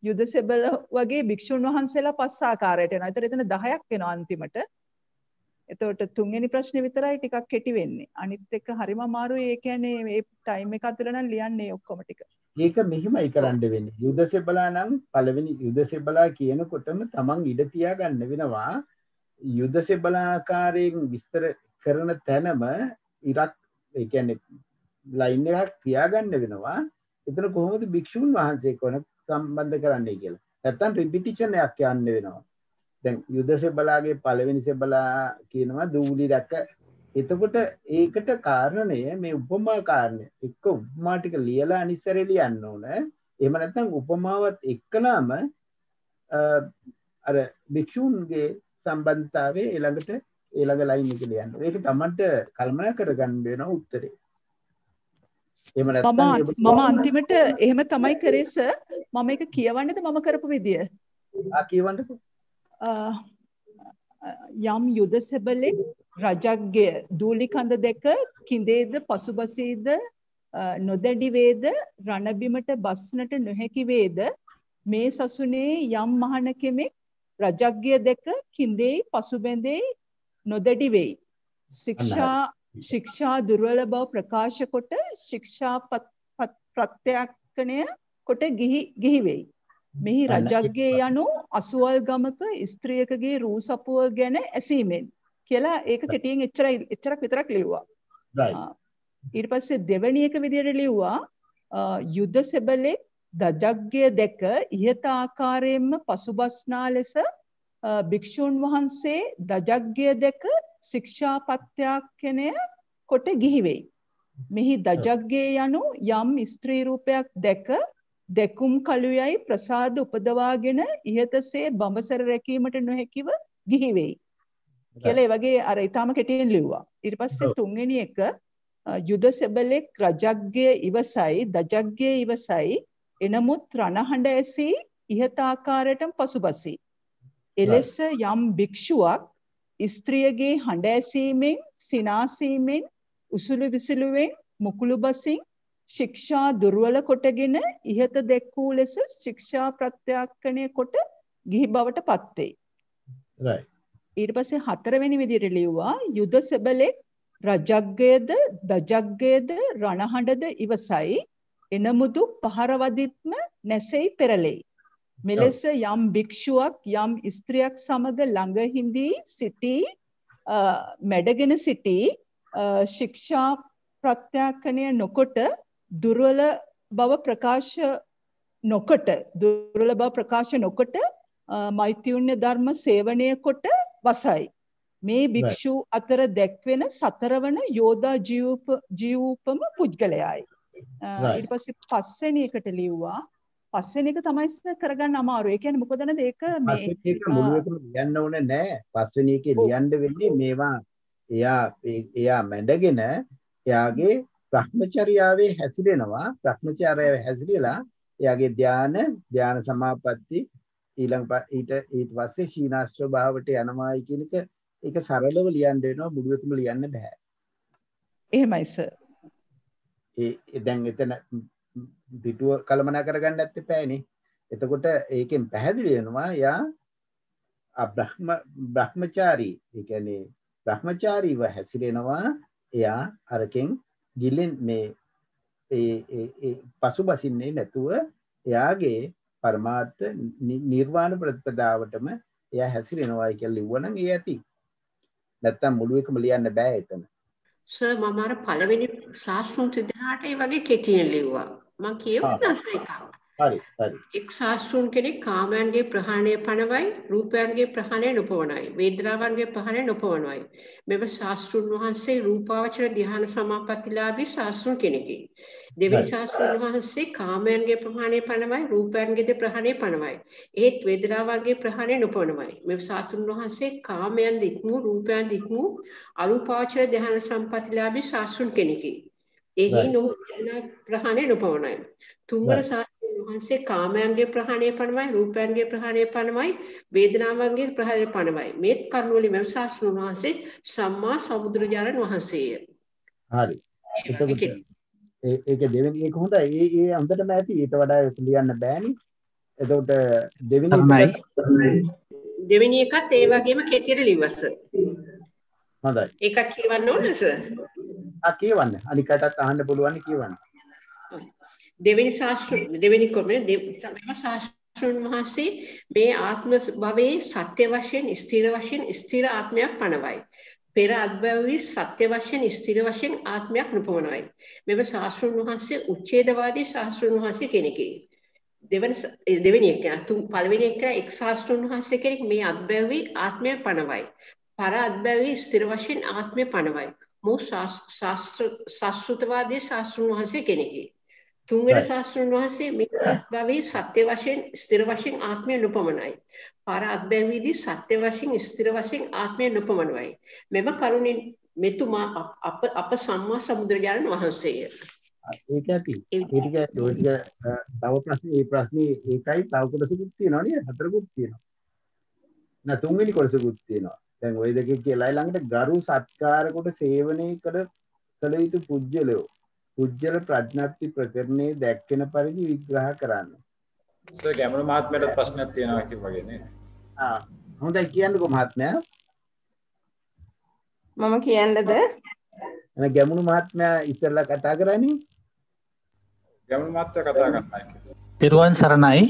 යුද සෙබළ වගේ භික්ෂුන් වහන්සේලා 5 ආකාරයට වෙනවා. ඒතර එතන 10ක් වෙනවා අන්තිමට. එතකොට තුන්වෙනි ප්‍රශ්නේ විතරයි ටිකක් කෙටි වෙන්නේ. අනිත් එක හරිම අමාරුයි. ඒ කියන්නේ මේ ටයිම් එක අතර නම් ලියන්නේ ඔක්කොම ටික. ඒක මෙහිමයි කරන්න වෙන්නේ. යුද සෙබළා නම් පළවෙනි යුද සෙබළා කියනකොටම තමන් ඉඩ තියාගන්න වෙනවා. යුද සෙබළා ආකාරයෙන් විස්තර කරන තැනම ඉරක් ඒ කියන්නේ ලයින් එකක් තියාගන්න වෙනවා. එතන කොහොමද භික්ෂුන් වහන්සේ කොන සම්බන්ධ කරන්නේ කියලා. නැත්තම් රිපිටිෂන් එකක් යන්න වෙනවා. දැන් යුද සෙබළාගේ පළවෙනි සෙබළා කියනවා දූලි දැක්ක. එතකොට ඒකට කාරණය මේ උපමා කාරණය. එක්ක උපමා ටික ලියලා අනිස්සරේ ලියන්න ඕන. එහෙම නැත්නම් උපමාවත් එක්කනම අර භික්ෂුන්ගේ සම්බන්ධතාවය ඊළඟට ඊළඟ ලයින් එක ලියන්න. ඒක තමන්ට කල්පනා කරගන්න වෙන උත්තරේ. එහෙම නැත්නම් මම අන්තිමට එහෙම තමයි කරේ සර්. මම ඒක කියවන්නේද මම කරපු විදිය? කියවන්නකෝ. යම් යුද සෙබළෙක් රජග්ගය දූලි කඳ දෙක කිඳේද පසුබසීද නොදැඩි වේද රණබිමට බස්නට නොහැකි වේද මේ සසුනේ යම් මහණ කෙමෙක් රජග්ගය දෙක කිඳේ පසුබැඳේ නොදැඩි වෙයි. ශික්ෂා දුර්වල බව ප්‍රකාශ කොට ශික්ෂා ප්‍රත්‍යක්ෂණය කොට ගිහි වෙයි. මෙහි රජග්ගේ යනු අසුවල් ගමක ස්ත්‍රියකගේ රූ සපුව ගැන ඇසීමෙන් කියලා ඒක කෙටියෙන් එච්චරක් විතරක් ලිව්වා. ඊට පස්සේ දෙවෙනි එක විදියට ලිව්වා යුද සෙබළෙක් රජග්ගය දැක ඉහත ආකාරයෙන්ම පසුබස්නා ලෙස භික්ෂුන් වහන්සේ දජග්ගය දැක ශික්ෂාපත්‍යාක්ෂණය කොට ගිහි වෙයි. මෙහි දජග්ගේ යනු යම් ස්ත්‍රී රූපයක් දැක දෙකුම් කලුයයි ප්‍රසාද උපදවාගෙන ඉහතසේ බඹසර රැකීමට නොහැකිව ගිහි වෙයි. කියලා ඒ වගේ අර ඊටාම කෙටියෙන් ලිව්වා. ඊට පස්සේ තුන්වෙනි එක යුද සෙබළෙක් රජග්ගය ඉවසයි දජග්ගය ඉවසයි එනමුත් රණහඬ ඇසී ඉහත ආකාරයටම පසුබසී. එලෙස යම් භික්ෂුවක් ස්ත්‍රියගේ හඬ ඇසීමෙන් සිනාසීමෙන් උසුළු විසුළුවෙන් මුකුළු බසින් ශික්ෂා දුර්වල කොටගෙන ඉහත දැක් වූ ලෙස ශික්ෂා ප්‍රත්‍යක්ෂණය කොට ගිහි බවට පත් වෙයි. right. ඊට පස්සේ හතරවෙනි විදිහට ලිව්වා යුද සෙබළෙක් රජග්ගයද දජග්ගයද රණහඬද ඉවසයි එනමුදු පහර වදිත්ම නැසෙයි පෙරලෙයි. මෙලෙස යම් භික්ෂුවක් යම් ස්ත්‍රියක් සමග ළඟ හිඳී සිටී මැඩගෙන සිටී ශික්ෂා ප්‍රත්‍යක්ෂණය නොකොට දුර්වල බව ප්‍රකාශ නොකොට මෛත්‍රිුණ්‍ය ධර්ම සේවනය කොට වසයි. මේ භික්ෂු අතර දැක්වෙන සතරවන යෝධා ජීවූපම පුද්ගලයායි. ඊට පස්සේ පස්වෙනි එකට ලිව්වා පස්වෙනි එක තමයි කරගන්න අමාරු. ඒ කියන්නේ මොකද නේද ඒක මේ පස්වෙනි එක මුලකම ලියන්න ඕනේ නෑ. පස්වෙනි එකේ ලියන්න වෙන්නේ මේවා එයා මැඩගෙන එයාගේ භ්‍රමචර්යාවේ හැසිරෙනවා. භ්‍රමචර්යාවේ හැසිරෙලා එයාගේ ධාන සමාපatti ඊට පස්සේ ශීනාස්ත්‍ර භාවයට යනවායි කියන එක ඒක සරලව ලියන්න වෙනවා. මුලකම ලියන්න බෑ. එහෙමයි සර්. දැන් එතන පිටුව කලමනා කරගන්නත් එපානේ. එතකොට ඒකෙන් පැහැදිලි වෙනවා යා බ්‍රහ්මචාරී. ඒ කියන්නේ බ්‍රහ්මචාරීව හැසිරෙනවා. එයා අරකින් ගිලින් මේ ඒ පසුබසින්නේ නැතුව එයාගේ පරමාර්ථ නිර්වාණ ප්‍රතිපදාවටම එයා හැසිරෙනවා කියලා ලිව්වනම් ඒ ඇති. නැත්තම් මුළු එකම ලියන්න බෑ එතන. සර් මම අර පළවෙනි ශාස්ත්‍රූන් සිද්ධාට ඒ වගේ කෙටියෙන් ලිව්වා. මම කියවන්න එකක්. හරි. එක් ශාස්ත්‍රූන් කෙනෙක් කාමයන්ගේ ප්‍රහාණය පනවයි, රූපයන්ගේ ප්‍රහාණය නොපවනයි, වේදනාවන්ගේ ප්‍රහාණය නොපවනයි. මෙව ශාස්ත්‍රූන් වහන්සේ රූපාවචර ධ්‍යාන සමාපත්තිලාභී ශාස්ත්‍රූන් කෙනෙකි. දෙවෙනි ශාස්ත්‍රූන් වහන්සේ කාමයන්ගේ ප්‍රහාණය පනවයි, රූපයන්ගේ ප්‍රහාණය පනවයි. ඒත් වේදනාවන්ගේ ප්‍රහාණය නොපවනයි. මෙව ශාස්ත්‍රූන් වහන්සේ කාමයන් දික්මු, රූපයන් දික්මු අරූපාවචර ධ්‍යාන සම්පත්තිලාභී ශාස්ත්‍රූන් කෙනෙකි. එහි නො ප්‍රහාණය නොපවනයි. තුන්වන ශාස්ත්‍රූන් වහන්සේ කාමයන්ගේ ප්‍රහාණය පනවයි, රූපයන්ගේ ප්‍රහාණය පනවයි, වේදනාවන්ගේ ප්‍රහාණය පනවයි. මේ කරුණ වලින් මෙම ශාස්ත්‍රඥ වහන්සේ සම්මා සම්බුදුරජාණන් වහන්සේය. හරි. එතකොට ඒක දෙවෙනි එක හොඳයි. ඒ අන්දරම ඇති. ඊට වඩා ලියන්න බෑනේ. එතකොට දෙවෙනි එකත් ඒ වගේම කෙටියට ලිව්වස. හොඳයි. ඒකත් කියවන්න ඕනද සර්? කියවන්න. අනිකටත් අහන්න පුළුවන් කියවන්න. දෙවෙනි ශාස්ත්‍රඥ වහන්සේ මේ ආත්ම භවයේ සත්‍ය වශයෙන් ස්ථිර වශයෙන් ස්ථිර ආත්මයක් පනවයි. පෙර අත්භවයේ සත්‍ය වශයෙන් ස්ථිර වශයෙන් ආත්මයක් නුපමනවයි. මෙම ශාස්ත්‍රඥ වහන්සේ උච්ඡේදවාදී ශාස්ත්‍රඥ වහන්සේ කෙනෙකි. දෙවෙනි එක පළවෙනි එක එක් ශාස්ත්‍රඥ වහන්සේ කෙනෙක් මේ අත්භවයේ ආත්මය පනවයි. පර අත්භවයේ ස්ථිර වශයෙන් ආත්මය පනවයි. මෝ ශාස්ත්‍රවාදී ශාස්ත්‍රඥ වහන්සේ කෙනෙකි. තුන්වෙනි ශාස්ත්‍රඥ වහන්සේ මේ අත්භවයේ සත්‍ය වශයෙන් ස්ථිර වශයෙන් ආත්මය නුපමනයි. පර අත්භවයේදී සත්‍ය වශයෙන් ස්ථිර වශයෙන් ආත්මය නුපමනවයි. මෙම කරුණින් මෙතුමා අප සම්මා සම්බුදුරජාණන් වහන්සේය. ඒක ඇති. ඒ ටික තව ප්‍රශ්නේ ඒකයි තව කොටසකුත් තියෙනවා නේද? හතරකුත් තියෙනවා. නෑ තුන්වෙනි කොටසකුත් තියෙනවා. දැන් ওই දෙකේ කියලා ළඟට ගරු සත්කාර කොට සේවනය කළ යුතු පුජ්‍යලෝ පුජ්‍යල ප්‍රඥප්ති ප්‍රකරණේ දැක්වෙන පරිදි විග්‍රහ කරන්න. සර් ගැමුණු මහත්මයාට ප්‍රශ්නයක් තියෙනවා කිව්වගේ නේද? හොඳයි කියන්නකෝ මහත්මයා. මම කියන්නද? එහෙනම් ගැමුණු මහත්මයා ඉස්සෙල්ලා කතා කරන්නේ. ගැමුණු මහත්මයා කතා කරන්නයි. පෙරුවන් සරණයි.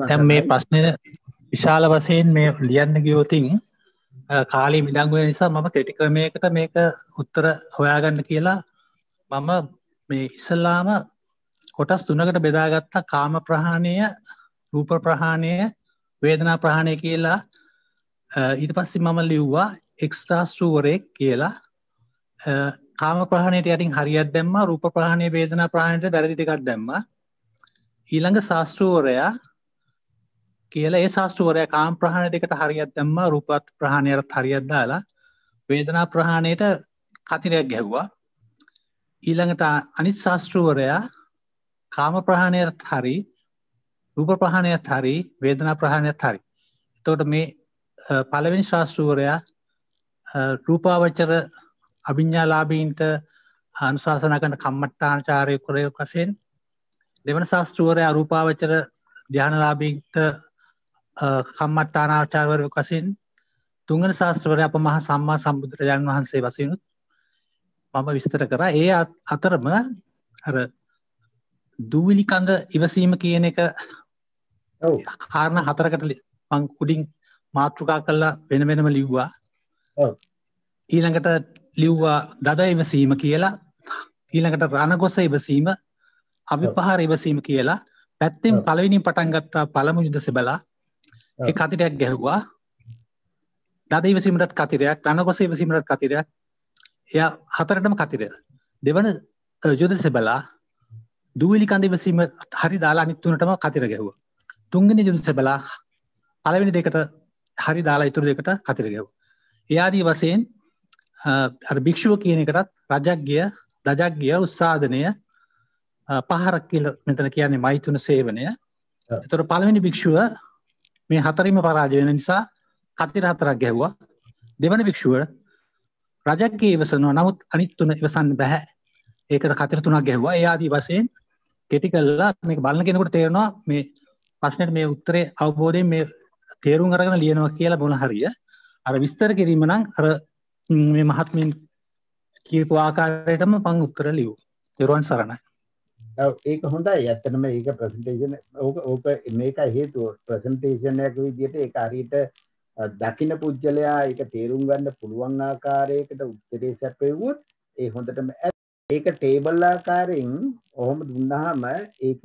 දැන් මේ ප්‍රශ්නේ විශාල වශයෙන් මේ ලියන්න ගියොතින් කාලේ මිඩංගු වෙන නිසා මම කෙටි ක්‍රමයකට මේක උත්තර හොයාගන්න කියලා මම මේ ඉස්සලාම කොටස් තුනකට බෙදාගත්ත කාම ප්‍රහාණය, රූප ප්‍රහාණය, වේදනා ප්‍රහාණය කියලා. ඊට පස්සේ මම ලිව්වා එක්ස්ට්‍රා ස්ට්‍රූවරෙක් කියලා. කාම ප්‍රහාණයට යටින් හරියක් දැම්මා, රූප ප්‍රහාණය, වේදනා ප්‍රහාණයට වැරදි ටිකක් දැම්මා. ඊළඟ ශාස්ත්‍රූවරයා කියලා ඒ ශාස්ත්‍රූවරයා කාම ප්‍රහාණය දෙකට හරියක් දැම්මා, රූප ප්‍රහාණයට හරියක් දාලා වේදනා ප්‍රහාණයට කතිරයක් ගැහුවා. ඊළඟට අනිත් ශාස්ත්‍රූවරයා කාම ප්‍රහාණයත් හරි, රූප ප්‍රහාණයත් හරි, වේදනා ප්‍රහාණයත් හරි. එතකොට මේ පළවෙනි ශාස්ත්‍රූවරයා රූපාවචර අභිඥාලාභීන්ට අනුශාසනා කරන කම්මට්ටානාචාර්යවරයෙක් වශයෙන්, දෙවන ශාස්ත්‍රූවරයා රූපාවචර ධ්‍යානලාභීන්ට කම්මට්ටානාචාර්යවරයෙක් වශයෙන්, තුන්වන ශාස්ත්‍රවරයා අප මහා සම්මා සම්බුදුරජාණන් වහන්සේ වශයෙන් මම විස්තර කරා. ඒ අතරම අර දූවිලි කඳ ඉවසීම කියන එක කාරණා හතරකට මං උඩින් මාතෘකා කරලා වෙන වෙනම ලිව්වා. ඊළඟට ලිව්වා දද ඉවසීම කියලා. ඊළඟට රණගොස ඉවසීම, අවිපහාර ඉවසීම කියලා. පැත්තෙන් පළවෙනින් පටන් ගත්තා පළමු යුද සෙබලා. ඒ කතිරයක් ගැහුවා. දද ඉවසීමටත් කතිරයක්, රණගොස ඉවසීමටත් කතිරයක්. එයා හතරටම කතිරය. දෙවන යුද සෙබලා දූවිලි කඳ ඉවසීම හරි දාලා අනිත් තුනටම කතිර ගැහුවා. තුන්වෙනි යුද සෙබලා පළවෙනි දෙකට හරි දාලා ඉතුරු දෙකට කතිර ගැහුවා. ඒ ආදී වශයෙන් අර භික්ෂුව කියන එකටත් රජග්ගය, දජග්ගය, උස්සාදනය, පහරක් කියලා මෙතන කියන්නේ මෛතුන සේවනය. ඒතර පළවෙනි භික්ෂුව මේ හතරින්ම පරාජය වෙන නිසා කතිර හතරක් ගැහුවා. දෙවන භික්ෂුව රජග්ගය ඉවසනවා, නමුත් අනිත් තුන ඉවසන්න බෑ. ඒකට කතිර තුනක් ගැහුවා. ඒ ආදී වශයෙන් කෙටි කළා මේක බලන කෙනෙකුට තේරෙනවා මේ ප්‍රශ්නෙට මේ උත්තරේ අවබෝධයෙන් මේ තේරුම් අරගෙන ලියනවා කියලා මොන හරිය. අර විස්තර කිරීම නම් අර මේ මහත්මින් කියපු ආකාරයටම මම උත්තර ලියුවා. තෙරුවන් සරණයි. ඒක හොඳයි. ඇත්තටම ඒක ප්‍රසන්ටේෂන් ඕක මේක හේතුව ප්‍රසන්ටේෂන් එකක විදිහට ඒක හරියට දකින්න පුජ්‍යලයා ඒක තේරුම් ගන්න පුළුවන් ආකාරයකට උත්තරේ සැපෙවුවොත් ඒ හොඳටම ඒක ටේබල් ආකාරයෙන් ඔහොම දුන්නාම ඒක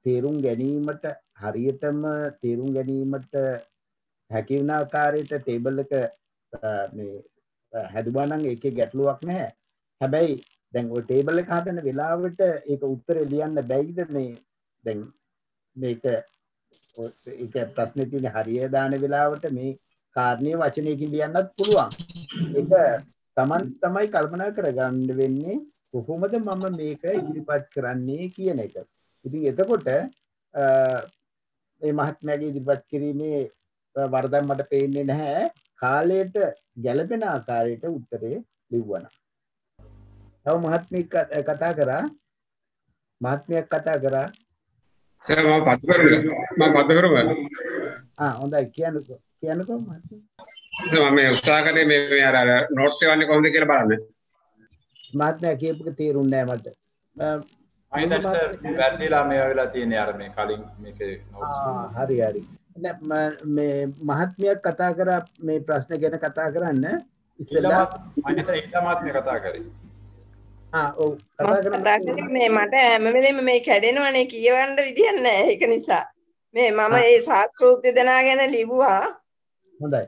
තේරුම් ගැනීමට හරියටම තේරුම් ගැනීමට හැකි වෙන ආකාරයට ටේබල් එක මේ හැදුවා නම් ඒකේ ගැටලුවක් නැහැ. හැබැයි දැන් ඔය ටේබල් එක හදන වෙලාවට ඒක උත්තරේ ලියන්න බැයිද මේ දැන් මේක ඒක ප්‍රශ්නේ තියෙන හරිය දාන වෙලාවට මේ කාරණේ වචනයකින් ලියන්නත් පුළුවන්. ඒක Taman තමයි කල්පනා කරගන්න වෙන්නේ කොහොමද මම මේක ඉදිරිපත් කරන්නේ කියන එක. ඉතින් එතකොට මේ මහත්මයාගේ ඉදිරිපත් කිරීමේ වරදක් මට පේන්නේ නැහැ. කාලයට ගැළපෙන ආකාරයට උත්තරේ ලිව්වනම්. තව මහත්මියක් කතා කරා. මහත්මියක් කතා කරා. සර් මම පත් කරමු. හොඳයි කියන්නකෝ මහත්මිය. සර් මම උත්සාහ කරේ මේ අර නෝට්ස් එවන්නේ කොහොමද කියලා බලන්න. මහත්මයා කියපුක තේරුන්නේ නැහැ මට. මම හිතන්නේ සර් වැරදිලා මේ වෙලා තියෙන්නේ අර මේ කලින් මේකේ නෝට්ස්. හරි. මේ මහත්මියක් කතා කරා මේ ප්‍රශ්න ගැන කතා කරන්න ඉස්සෙල්ලා මම හිතන්නේ ඊටමත් මේ කතා කරේ. ඔව් කතා කරන්නේ මේ මට හැම වෙලෙම මේ කැඩෙනවනේ කියවන්න විදියක් නැහැ. ඒක නිසා මේ මම මේ ශාස්ත්‍රෝක්ති දනා ගැන ලිව්වා. හොඳයි.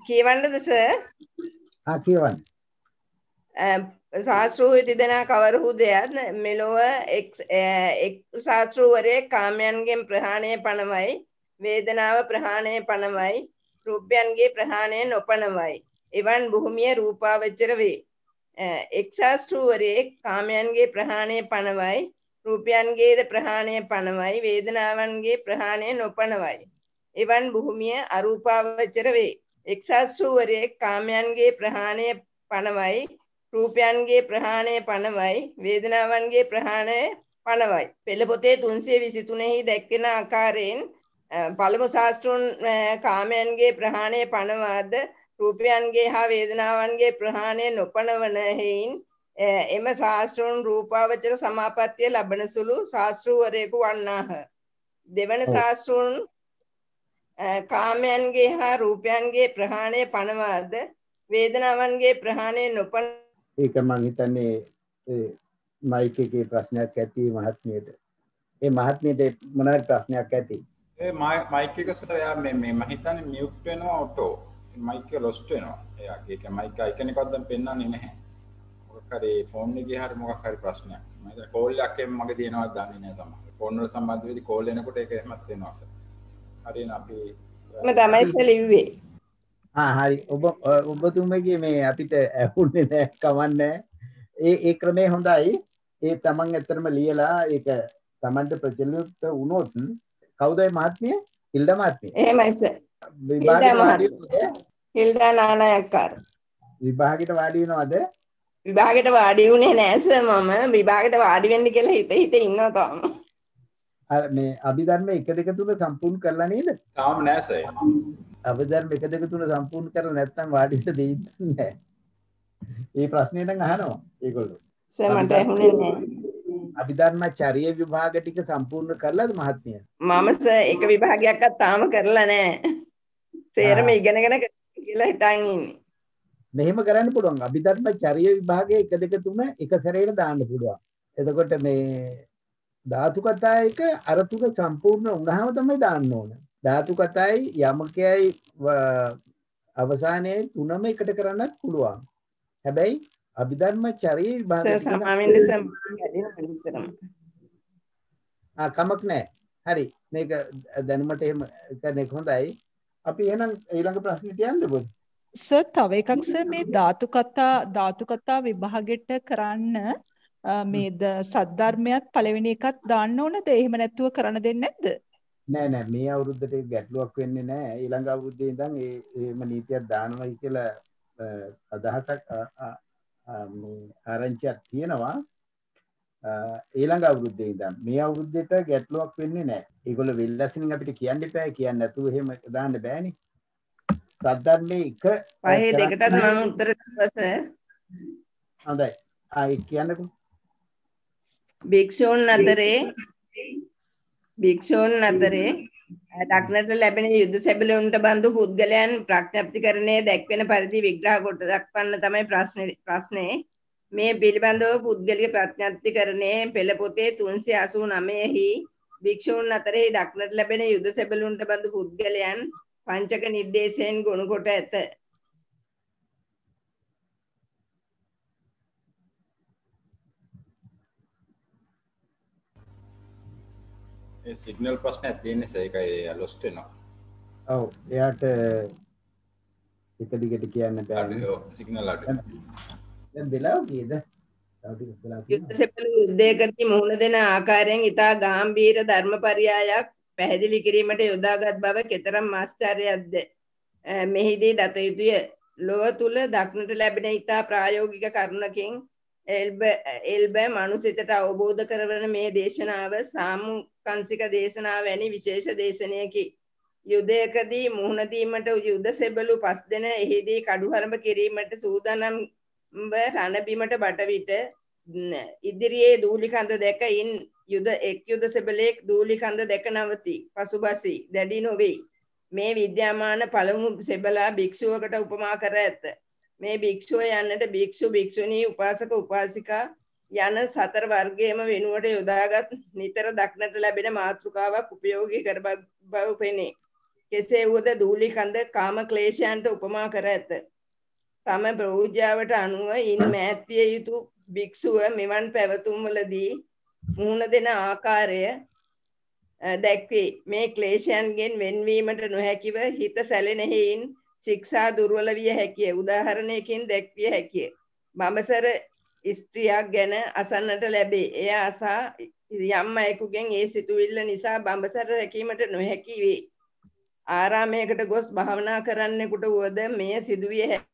කියවන්නද සර්? කියවන්න. ශාස්ත්‍රෝක්ති දනා කවරහු දෙයක් මෙලොව එක් ශාස්ත්‍රවරයෙක් කාමයන්ගෙන් ප්‍රහාණය පනවයි, වේදනාව ප්‍රහාණය පනවයි, රූපයන්ගේ ප්‍රහාණය නොපනවයි. එවන් භූමිය රූපාවචර වේ. එක් ශාස්ත්‍රවරයෙක් කාමයන්ගේ ප්‍රහාණය පනවයි, රූපයන්ගේද ප්‍රහාණය පනවයි, වේදනාවන්ගේ ප්‍රහාණය නොපනවයි. එවන් භූමිය අරූපාවචර වේ. එක් ශාස්ත්‍රවරයෙක් කාමයන්ගේ ප්‍රහාණය පනවයි, රූපයන්ගේ ප්‍රහාණය පනවයි, වේදනාවන්ගේ ප්‍රහාණය පනවයි. පෙළ පොතේ 323 දැක්වෙන ආකාරයෙන් පළමු ශාස්ත්‍රෝන් කාමයන්ගේ ප්‍රහාණය පනවාද රූපයන්ගේ හා වේදනාවන්ගේ ප්‍රහාණය නොපනවන හේයින් එම ශාස්ත්‍රෝන් රූපාවචර සමාපත්තිය ලබන සුළු ශාස්ත්‍රවරයෙකු වන්නාහ. දෙවන ශාස්ත්‍රෝන් කාමයන්ගේ හා රූපයන්ගේ ප්‍රහාණය පනවාද වේදනාවන්ගේ ප්‍රහාණය නොපන. ඒක මං හිතන්නේ මයික් එකේ ප්‍රශ්නයක් ඇති මහත්මියට. ඒ මහත්මියට මොනවාරි ප්‍රශ්නයක් ඇති. ඒ මයික් එක සර යා මේ මම හිතන්නේ මියුට් වෙනවා ඔටෝ. මයික් එක ලොස්ට් වෙනවා. එයාගේ ඒක මයික් අයිකන් එකක් දැන් පෙන්වන්නේ නැහැ. මොකක් හරි ෆෝන් එකේ හරි මොකක් හරි ප්‍රශ්නයක්. මම හිතන්නේ කෝල් එකක් මගේ තියෙනවා දන්නේ නැහැ සමහර. ෆෝන් වල සම්බන්ධ වෙදී කෝල් එනකොට ඒක එහෙමත් වෙනවා සර්. හරිනේ අපි මම තමයි ලිව්වේ. හරි ඔබතුමගේ මේ අපිට ඇහුන්නේ නැහැ කවන්නේ. ඒ ක්‍රමේ හොඳයි. ඒ තමන් ඇත්තටම ලියලා ඒක තමන්ට ප්‍රචලිත වුණොත් කවුද මේ මහත්මිය? හිල්ඩා මහත්මිය. එහෙමයි සර්. හිල්ඩා නානායක්කාර. විභාගෙට වාඩි වෙනවද? විභාගෙට වාඩි වුණේ නැහැ සර් මම. විභාගෙට වාඩි වෙන්න කියලා හිත ඉන්නවා තාම. මේ අභිධර්ම 1 2 3 සම්පූර්ණ කරලා නේද? තාම නෑ සර්. අභිධර්ම 1 2 3 සම්පූර්ණ කරලා නැත්නම් වාඩි වෙන්න දෙන්නේ නැහැ. මේ ප්‍රශ්නේ නම් අහනවා ඒගොල්ලෝ. සර් මට ඇහුනේ නැහැ. අභිධර්ම චර්ය විභාග ටික සම්පූර්ණ කරලාද මහත්මිය? මම සර් එක විභාගයක්වත් තාම කරලා නැහැ. සේරම ඉගෙනගෙන කියලා හිතන් ඉන්නේ. මෙහෙම කරන්න පුළුවන්. අභිධර්ම චර්ය විභාගයේ 1 2 3 එක සැරේට දාන්න පුළුවන්. එතකොට මේ ධාතු කතා එක අර තුක සම්පූර්ණ වුණාම තමයි දාන්න ඕන. ධාතු කතායි යමකයයි අවසානයේ තුනම එකට කරන්නත් පුළුවන්. හැබැයි අභිධර්ම චර්ය විභාගයේ කමක් නැහැ. හරි. මේක දැනුමට එහෙම කරන එක හොඳයි. අපි එහෙනම් ඊළඟ ප්‍රශ්නෙට යන්නද බොද? සර් තව එකක් සර් මේ ධාතු කතා විභාගෙට කරන්න මේ සද්ධර්මයක් පළවෙනි එකක් දාන්න ඕනද? එහෙම නැතුව කරන්න දෙන්නේ නැද්ද? නෑ මේ අවුරුද්දට ගැටලුවක් වෙන්නේ නෑ. ඊළඟ අවුරුද්දේ ඉඳන් එහෙම නීතියක් දානවා කියලා අදහසක් ආරංචියක් තියෙනවා. ඊළඟ අවුරුද්දේ ඉඳන් මේ අවුරුද්දේට ගැටලුවක් වෙන්නේ නෑ. ඒගොල්ලෝ වෙල්ලසින් අපිට කියන්න එපා. කියන්න නැතුව එහෙම දාන්න බෑනේ. සද්ධර්මයේ එක පහේ දෙකටත් මම උත්තර දුන්නා සර්. හොඳයි. ඒක කියන්නකෝ. භික්ෂූන් අතරේ දක්නට ලැබෙන යුද්ධ සැබළුන්ට බඳු පුද්ගලයන් ප්‍රඥප්තිකරණයේ දැක්වෙන පරිදි විග්‍රහ කොට දක්වන්න තමයි ප්‍රශ්නේ. මේ පිළිබඳව පුද්ගලික ප්‍රඥප්තිකරණයේ පෙළ පොතේ 389 භික්ෂූන් අතරේ දක්නට ලැබෙන යුද්ධ සැබළුන්ට බඳු පුද්ගලයන් පංචක නිර්දේශයෙන් ගොනු කොට ඇත. සිග්නල් ප්‍රශ්නයක් තියෙන්නේ සර්. ඒකයි ලොස්ට් වෙනවා. ඔව් එයාට එක දිගට කියන්න බෑ. සිග්නල් අඩු. දැන් වෙලාව කීයද? යුද්ධ සෙබළු යුද්ධයකදී මුහුණ දෙන ආකාරයෙන් ඉතා ගාම්භීර ධර්මපරියායක් පැහැදිලි කිරීමට යොදාගත් බව කෙතරම් ආශ්චර්යයක්ද මෙහිදී දත යුතුය. ලොව තුල දක්නට ලැබෙන ඉතා ප්‍රායෝගික කරුණකින් එල්බ මනුසිතට අවබෝධ කරවන මේ දේශනාව සාමුකංශික දේශනාව වැනි විශේෂ දේශනයකි. යුද්ධයකදී මුහුණ දීමට යුද්ධ සෙබළු 5 දෙන එහිදී කඩුහරඹ කිරීමට සූදානම් රණබිමට බට විට ඉදිරියේ දූලි කඳ දැකයින් යුද සෙබළෙක් දූලි කඳ දැක නවති පසුබසි දැඩි නොවේ. මේ විද්‍යාමාන පළමු සෙබළා භික්ෂුවකට උපමා කර ඇත. මේ භික්ෂුව යන්නට භික්ෂු භික්ෂුණී උපාසක උපාසිකා යන 4 වර්ගයේම වෙනුවට යොදාගත් නිතර දක්නට ලැබෙන මාතෘකාවක් උපයෝගී කර බව පෙනේ. කෙසේ වුවද දූලි කඳ කාම ක්ලේශයන්ට උපමා කර ඇත. තම ප්‍රෞජ්‍යාවට අනුව ඉන් මෑත්විය යුතු භික්ෂුව මෙවන් පැවතුම්වලදී මුහුණ දෙන ආකාරය දැක්වේ. මේ ක්ලේශයන්ගෙන් වෙන්වීමට නොහැකිව හිත සැලෙන හේයින් ශික්ෂා දුර්වල විය හැකිය. උදාහරණයකින් දැක්විය හැකිය. බඹසර ස්ත්‍රියක් ගැන අසන්නට ලැබේ. එය අසා යම් අයෙකුගෙන් ඒ සිතුවිල්ල නිසා බඹසර රැකීමට නොහැකි වේ. ආරාමයකට ගොස් භාවනා කරන්නෙකුට වුවද මෙය සිදුවිය හැකිය.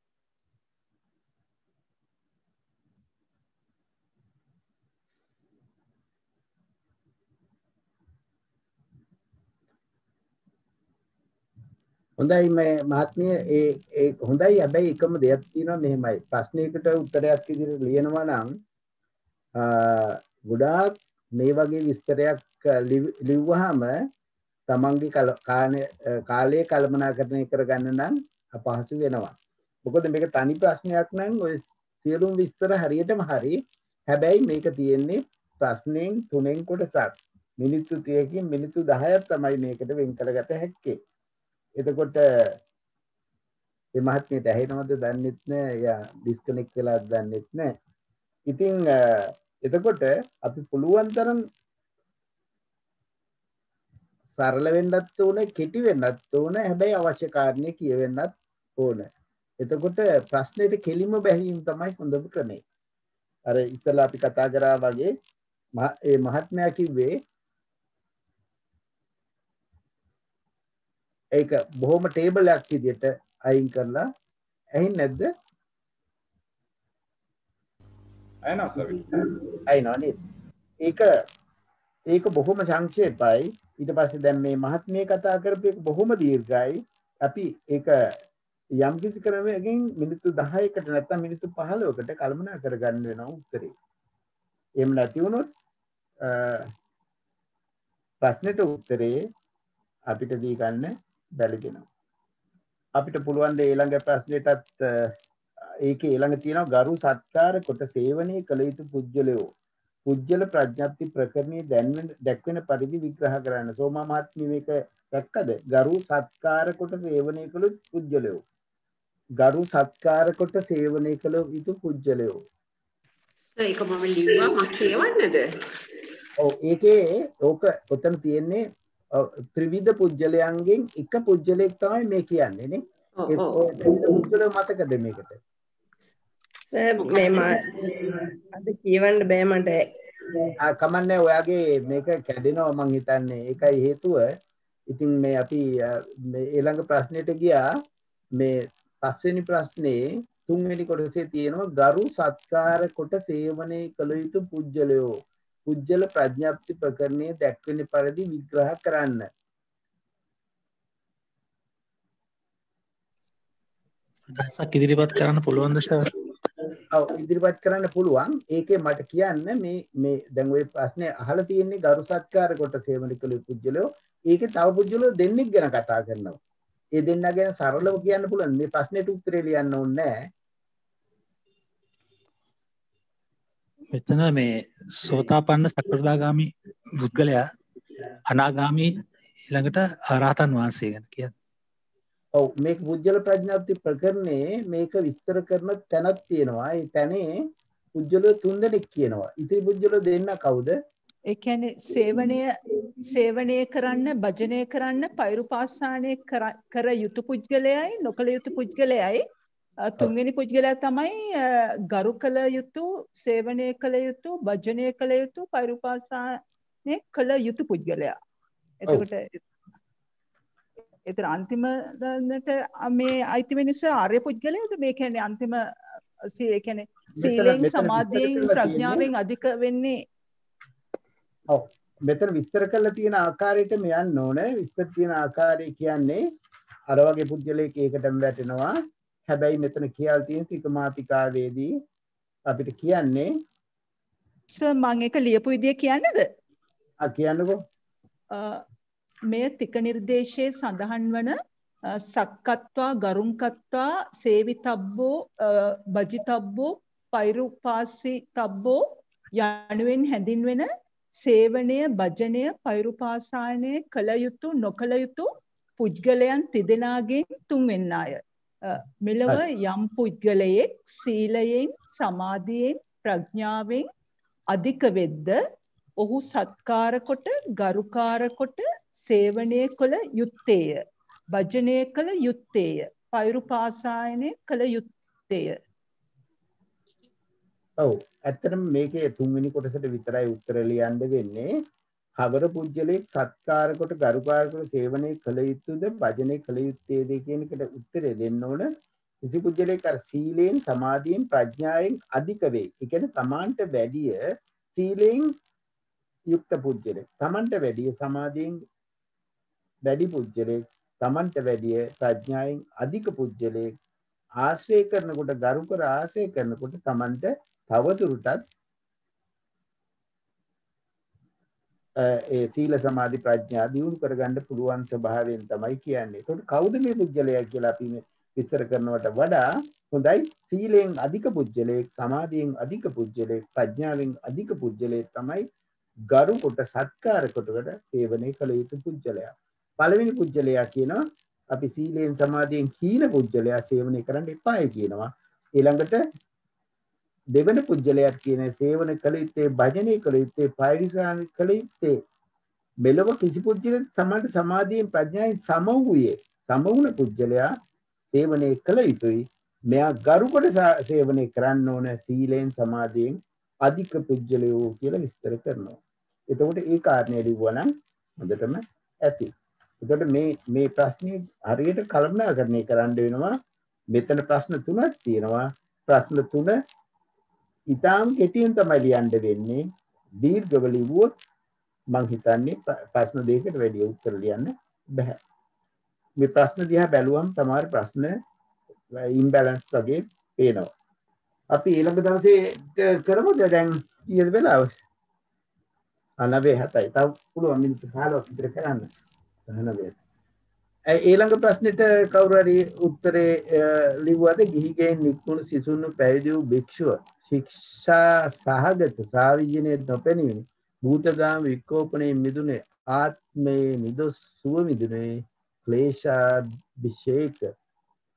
හොඳයි මේ මහත්මිය ඒ හොඳයි. හැබැයි එකම දෙයක් තියෙනවා මෙහෙමයි. ප්‍රශ්නයකට උත්තරයක් විදිහට ලියනවා නම් ගොඩාක් මේ වගේ විස්තරයක් ලිව්වහම තමන්ගේ කාලය කළමනාකරණය කරගන්න නම් අපහසු වෙනවා. මොකද මේක තනි ප්‍රශ්නයක් නම් ඔය සියලුම විස්තර හරියටම හරි. හැබැයි මේක තියෙන්නේ ප්‍රශ්නෙන් 3 කොටසක්. මිනිත්තු 30කින් මිනිත්තු 10ක් තමයි මේකට වෙන් කරගත හැක්කේ. එතකොට මේ මහත්මියට ඇහෙනවද දන්නෙත් නෑ. එයා ඩිස්කනෙක්ට් වෙලාද දන්නෙත් නෑ. ඉතින් එතකොට අපි පුළුවන් තරම් සරල වෙන්නත් ඕනේ, කෙටි වෙන්නත් ඕනේ. හැබැයි අවශ්‍ය කාරණේ කියවෙන්නත් ඕනේ. එතකොට ප්‍රශ්නෙට කෙලිම බැහැීම තමයි හොඳම ක්‍රමය. අර ඉස්සලා අපි කතා කරා වගේ මේ මහත්මයා කිව්වේ ඒක බොහොම ටේබල් එකක් විදියට අයින් කරලා ඇහින් නැද්ද? අයනවා සර්. අයනවා නේද? ඒක බොහොම සංක්ෂේපයි. ඊට පස්සේ දැන් මේ මහත්මිය කතා කරපු එක බොහොම දීර්ඝයි. අපි ඒක යම් කිසි ක්‍රමයකින් මිනිත්තු 10කට නැත්නම් මිනිත්තු 15කට කල්පනා කරගන්න වෙනවා උත්තරේ. එහෙම නැති වුණොත් ප්‍රශ්නෙට උත්තරේ අපිට දී ගන්න බැලිගෙනවා. අපිට පුළුවන් ද ඊළඟ ප්‍රශ්නෙටත් ඒකේ ඊළඟ තියෙනවා ගරු සත්කාර කොට සේවනයේ කළ යුතු පුජ්‍යලයෝ පුජ්‍යල ප්‍රඥප්ති ප්‍රකරණයේ දැක්වෙන පරිදි විග්‍රහ කරන්න. සෝමා මහත්මිය මේක දැක්කද? ගරු සත්කාර කොට සේවනයේ කළ පුජ්‍යලයෝ. ගරු සත්කාර කොට සේවනයේ කළ යුතු පුජ්‍යලයෝ. ඒක මම ලිව්වා. මම කියවන්නද? ඔව් ඒකේ ඕක ඔතන තියෙන්නේ ත්‍රිවිධ පුජ්‍යලයන්ගෙන් එක පුජ්‍යලයක් තමයි මේ කියන්නේ නේ. ඒ ත්‍රිවිධ පුජ්‍යලය මතකද මේකට? සර් මේ අද කියවන්න බෑ මට. කමන්නේ ඔයාගේ මේක කැඩෙනවා මං හිතන්නේ. ඒකයි හේතුව. ඉතින් මේ අපි මේ ඊළඟ ප්‍රශ්නෙට ගියා. මේ 5 වෙනි ප්‍රශ්නේ 3 වෙනි කොටසේ තියෙනවා ගරු සත්කාර කොට සේවනයේ කළ යුතු පුජ්‍යලයෝ. පුජ්‍යල ප්‍රඥප්ති ප්‍රකරණයේ දැක්වෙන පරිදි විග්‍රහ කරන්න. අදහසක් ඉදිරිපත් කරන්න පුළුවන්ද සර්? ඔව් ඉදිරිපත් කරන්න පුළුවන්. ඒකේ මට කියන්න මේ දැන් ওই ප්‍රශ්නේ අහලා තියෙන්නේ ගරු සත්කාර කොට සේවනයේ කළ යුතු පුජ්‍යලයෝ. ඒකේ තව පුජ්‍යලයෝ දෙන්නෙක් ගැන කතා කරනවා. ඒ දෙන්නා ගැන සරලව කියන්න පුළුවන්. මේ ප්‍රශ්නෙට උත්තරේ ලියන්න ඕනේ නැහැ. මෙතන මේ සෝතාපන්න සකෘදාගාමි පුද්ගලයා අනාගාමි ඊළඟට අරහතන් වහන්සේ ගැන කියන්නේ. ඔව් මේක පුජ්‍යල ප්‍රඥාප්ති ප්‍රකරණේ මේක විස්තර කරන තැනක් තියෙනවා. ඒ තැනේ පුජ්‍යලෝ 3 දෙනෙක් කියනවා. ඉතින් පුජ්‍යලෝ දෙන්න කවුද? ඒ කියන්නේ සේවනය කරන්න, භජනය කරන්න, පෛරුපාසානය කර යුතු පුජ්‍යලයයි නොකළ යුතු පුජ්‍යලයයි තුන්වෙනි පුද්ගලයා තමයි ගරු කළ යුතු, සේවනය කළ යුතු, භජනය කළ යුතු, පෛරුපාසනය කළ යුතු පුද්ගලයා. එතකොට ඒතර අන්තිම දන්නට මේ අයිති වෙනස ආර්ය පුද්ගලයාද? මේ කියන්නේ අන්තිම ඒ කියන්නේ සීලෙන්, සමාධියෙන්, ප්‍රඥාවෙන් අධික වෙන්නේ. ඔව්. මෙතන විස්තර කරලා තියෙන ආකාරයට මේ යන්න ඕනේ. විස්තර තියෙන ආකාරය කියන්නේ අර වගේ පුද්ගලයෙක් ඒකටම වැටෙනවා. හැබැයි මෙතන කියලා තියෙන ත්‍රිකමාතිකාවේදී අපිට කියන්නේ මම ඒක ලියපු විදිය කියන්නද? කියන්නකෝ. මේ තික නිර්දේශයේ සඳහන් වන සක්කත්වා, ගරුංකත්වා, සේවිතබ්බෝ, බජිතබ්බෝ, පෛරුපාසිතබ්බෝ යනුවෙන් හැඳින්වෙන සේවනය, භජනය, පෛරුපාසනය කළ යුතු, නොකළ යුතු පුද්ගලයන් තිදෙනාගෙන් තුන්වෙන්නාය. මෙලොව යම් පුද්ගලයෙක් සීලයෙන්, සමාධියෙන්, ප්‍රඥාවෙන් අධික වෙද්ද ඔහු සත්කාර කොට, ගරුකාර කොට සේවනය කළ යුත්තේය, භජනය කළ යුත්තේය, පෛරුපාසනය කළ යුත්තේය. ඔව්. ඇත්තටම මේකේ තුන්වෙනි කොටසට විතරයි උත්තර ලියන්න වෙන්නේ. හවර පුජ්‍යලේ සත්කාර කොට, ගරුකාර කොට සේවනය කළ යුතුද, භජනය කළ යුත්තේද කියන එකට උත්තරේ දෙන්න ඕන. කිසි පුජ්‍යලේ කර සීලයෙන්, සමාධියෙන්, ප්‍රඥාවෙන් අධික වේ. ඒ කියන්නේ තමාන්ට වැඩිය සීලයෙන් යුක්ත පුජ්‍යලේ, තමන්ට වැඩිය සමාධියෙන් වැඩි පුජ්‍යලේ, තමන්ට වැඩිය ප්‍රඥාවෙන් අධික පුජ්‍යලේ ආශ්‍රය කරනකොට, ගරු කර ආශ්‍රය කරනකොට තමන්ට තවදුරටත් ඒ සීල, සමාධි, ප්‍රඥා දියුණු කරගන්න පුළුවන් ස්වභාවයෙන් තමයි කියන්නේ. ඒකට කවුද මේ පුජ්‍යලයා කියලා අපි විස්තර කරනවට වඩා හොඳයි සීලෙන් අධික පුජ්‍යලේ, සමාධියෙන් අධික පුජ්‍යලේ, ප්‍රඥාවෙන් අධික පුජ්‍යලේ තමයි ගරු කොට, සත්කාර කොටකට සේවනය කළ යුතු පුජ්‍යලයා. පළවෙනි පුජ්‍යලයා කියනවා අපි සීලෙන්, සමාධියෙන් හීන පුජ්‍යලයා සේවනය කරන්න එපායි කියනවා. ඊළඟට දෙවන පුජ්‍යලයක් කියන සේවන කළ යුත්තේ, භජනය කළ යුත්තේ, පෛරුපාසන කළ යුත්තේ මෙලොව කිසි පුජ්‍යලෙක් තමයි සමාධියෙන්, ප්‍රඥාවෙන් සම වූයේ. සම වුණ පුජ්‍යලයා සේවනය කළ යුතුයි. මෙයා ගරු කොට සේවනය කරන්න ඕන සීලෙන්, සමාධියෙන් අධික පුජ්‍යලයෝ කියලා විස්තර කරනවා. එතකොට ඒ කාරණේ ලිව්වනම් හොඳටම ඇති. එතකොට මේ ප්‍රශ්නේ හරියට කල්පනාකරණය කරන්න වෙනවා. මෙතන ප්‍රශ්න තුනක් තියෙනවා. ප්‍රශ්න තුන ඉතාම කෙටියෙන් තමයි ලියන්න වෙන්නේ. දීර්ඝව ලිව්වොත් මං හිතන්නේ ප්‍රශ්න දෙකකට වැඩි උත්තර ලියන්න බෑ. මේ ප්‍රශ්න දිහා බැලුවම සමහර ප්‍රශ්න ඉම්බැලන්ස් වගේ පේනවා. අපි ඊළඟ දවසේ කරමුද? දැන් කීයද වෙලාව? 9:07යි. තව පුළුවන් මිනිත්තු 15ක් විතර කරන්න. 9. ඊළඟ ප්‍රශ්නෙට කවුරු හරි උත්තරේ ලිව්වද? ගිහිගෙන් නික්මුණු සිසුන් පැවිදි වූ භික්ෂුව ශික්ෂා සහගත සාවිජ්‍යනේ නොපෙනීම භූතගාම විකෝපණයෙන් මිදුනේ ආත්මයේ නිදොස් සුව මිදුනේ ක්ලේශාභිෂේක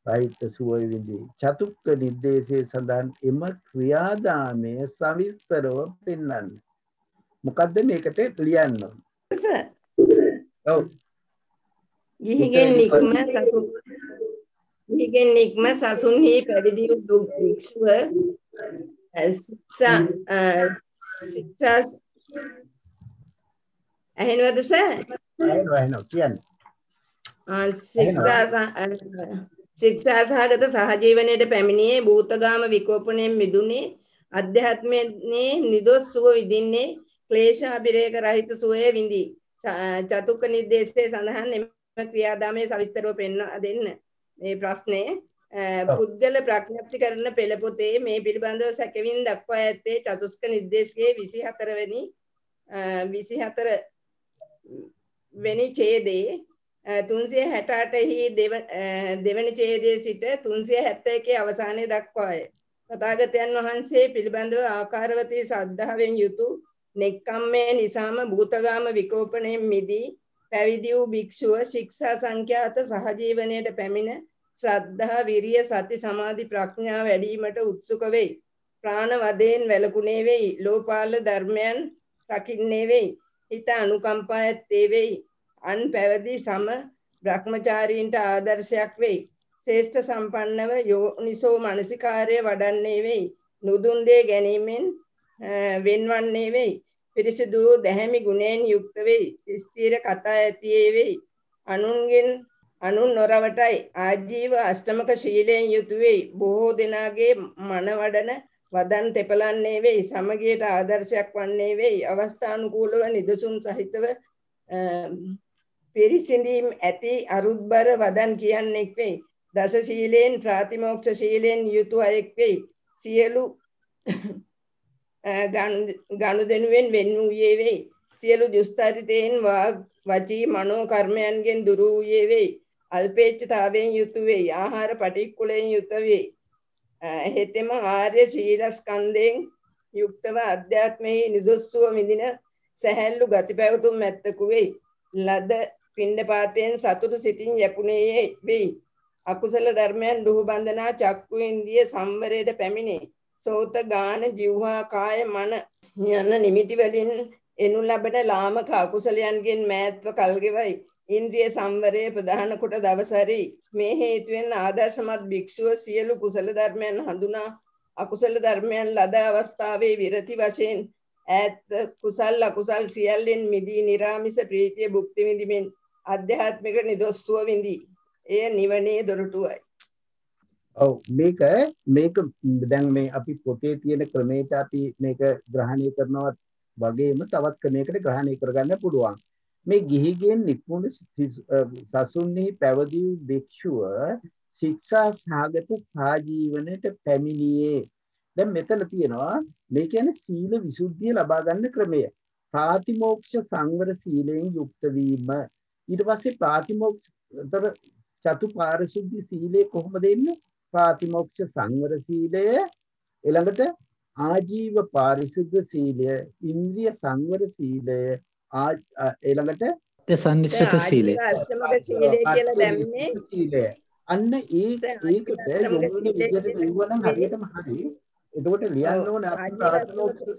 රහිත සුව විඳී. චතුක්ක නිर्देशයේ සඳහන් එම ක්‍රියාදාමය සවිස්තරව පෙන්වන්න. මොකද්ද මේකට ලියන්න ඕන? ඔව්. ගිහිගෙන් නික්ම සසුන්හි පැවිදි වූ භික්ෂුව ශික්ෂා ඇහෙනවද සර්? ඇහෙනවා කියන්නේ. ශික්ෂා සහගත සහජීවනයට පැමිණියේ භූතගාම විකෝපණයෙන් මිදුනේ අධ්‍යාත්මයේ නිදොස් සුව විඳින්නේ ක්ලේශාභිරේක රහිත සුවය විඳී. චතුක්ක නිर्देशයේ සඳහන් එම ක්‍රියාදාමයේ සවිස්තරව පෙන්වා දෙන්න. මේ ප්‍රශ්නේ පුද්ගල ප්‍රඥප්ති කරන පෙළ පොතේ මේ පිළිබඳව සැකවින් දක්වා ඇත්තේ චතුස්ක නිर्देशයේ 24 වෙනි ඡේදයේ 368 හි දෙවන ඡේදයේ සිට 371 අවසානයේ දක්වාය. තථාගතයන් වහන්සේ පිළිබඳව ආකාරවතී ශ්‍රද්ධාවෙන් යුතු නෙක්ඛම්මේ නිසාම භූතගාම විකෝපණයෙන් මිදී පැවිදි වූ භික්ෂුව ශික්ෂා සංඛ්‍යාත සහජීවනයට පැමිණ ශ්‍රද්ධා, විරිය, සති, සමාධි, ප්‍රඥා වැඩිවීමට උත්සුක වෙයි. ප්‍රාණ වදයෙන් වැළකුණේ වෙයි. ලෝපාල ධර්මයන් රකින්නේ වෙයි. හිත අනුකම්පා ඇත්තේ වෙයි. අන් පැවිදි සම බ්‍රහ්මචාරීන්ට ආදර්ශයක් වෙයි. ශ්‍රේෂ්ඨ සම්පන්නව යෝනිසෝ මනසිකාර්ය වඩන්නේ වෙයි. නුදුන් දේ ගැනීමෙන් වෙන්වන්නේ වෙයි. පිරිසිදු දැහැමි ගුණයෙන් යුක්ත වෙයි. ස්ථීර කතා ඇතියේ වෙයි. අනුන් නොරවටයි. ආජීව අෂ්ටමක ශීලයෙන් යුතු වෙයි. බොහෝ දෙනාගේ මනවඩන වදන් තෙපලන්නේ වෙයි. සමගියට ආදර්ශයක් වන්නේ වෙයි. අවස්ථානුකූලව නිදසුන් සහිතව පිරිසිඳීම් ඇති අරුත්බර වදන් කියන්නෙක් වෙයි. දස ශීලයෙන් ප්‍රාතිමෝක්ෂ ශීලයෙන් යුතු අයෙක් වෙයි. සියලු ගනුදෙනුවෙන් වෙන් වූයේ වෙයි. සියලු දුස්තරිතයෙන් වචී මනෝ කර්මයන්ගෙන් දුරු වූයේ වෙයි. අල්පේච්ඡතාවයෙන් යුතු වෙයි. ආහාර පටික්කුලයෙන් යුත වෙයි. හෙතෙම ආර්ය ශීලස්කන්ධයෙන් යුක්තව අධ්‍යාත්මයේ නිදොස්සුව මිදින සැහැල්ලු ගති පැවතුම් ඇත්තකු වෙයි. ලද පිණ්ඩපාතයෙන් සතුටු සිතින් යැපුණේ වෙයි. අකුසල ධර්මයන් දුහු බඳනා චක්කු ඉන්ද්‍රිය සංවරයට පැමිණේ. සෝත ගාන ජීවහා කාය මන යන නිමිති වලින් එනු ලබන ලාමක අකුසලයන්ගෙන් මෑත්ව කල්ගෙවයි. ඉන්ද්‍රිය සංවරයේ ප්‍රධාන කොට දවසරි. මේ හේතුවෙන් ආදර්ශමත් භික්ෂුව සියලු කුසල ධර්මයන් හඳුනා අකුසල ධර්මයන් ලද අවස්ථාවේ විරති වශයෙන් ඈත් කුසල් අකුසල් සියල්ලෙන් මිදී නිරාමිස ප්‍රීතිය භුක්ති විඳිමින් ආධ්‍යාත්මික නිදොස්සුව විඳී. එය නිවනේ දොරටුවයි. ඔව් මේක දැන් මේ අපි පොතේ තියෙන ක්‍රමයට අපි මේක ග්‍රහණය කරනවා වගේම තවත් ක්‍රමයකට ග්‍රහණය කරගන්න පුළුවන්. මේ ගිහිගෙන් නික්මුණු සසුන්හි පැවති භික්ෂුව ශික්ෂා සාගත සාජීවනයට පැමිණියේ. දැන් මෙතන තියෙනවා මේ කියන්නේ සීල විසුද්ධිය ලබා ගන්න ක්‍රමය. ප්‍රාතිමෝක්ෂ සංවර සීලයෙන් යුක්ත වීම. ඊට පස්සේ ප්‍රාතිමෝක්ෂතර චතුපාරිශුද්ධ සීලය කොහොමද එන්නේ? ප්‍රාතිමෝක්ෂ සංවර සීලය ඊළඟට ආජීව පාරිශුද්ධ සීලය, ඉන්ද්‍රිය සංවර සීලය, ඊළඟට සන්නිශ්චිත සීලය. අෂ්ටමක සීලය කියලා දැම්මේ සීලය. අන්න ඒකට යොමු වෙන විදිහට ලියුවනම් හරියටම හරි. එතකොට ලියන්න ඕනේ අපි ප්‍රාතිමෝක්ෂ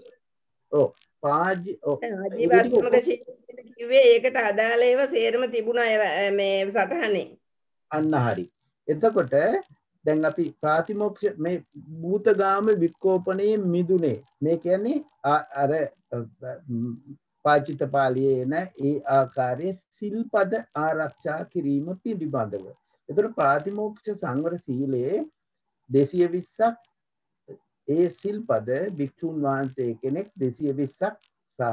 ආජීව අෂ්ටමක සීලය කිව්වේ ඒකට අදාළ ඒවා සේරම තිබුණා මේ සටහනේ. අන්න හරි. එතකොට දැන් අපි ප්‍රාතිමෝක්ෂ මේ භූතගාම වික්කෝපණයේ මිදුනේ. මේ කියන්නේ අර පාචිත පාළියේ එන ඒ ආකාරයේ සිල්පද ආරක්ෂා කිරීම පිළිබඳව. එතකොට ප්‍රාතිමෝක්ෂ සංවර සීලයේ 220ක් ඒ සිල්පද භික්ෂුන් වහන්සේ කෙනෙක් 220ක් සහ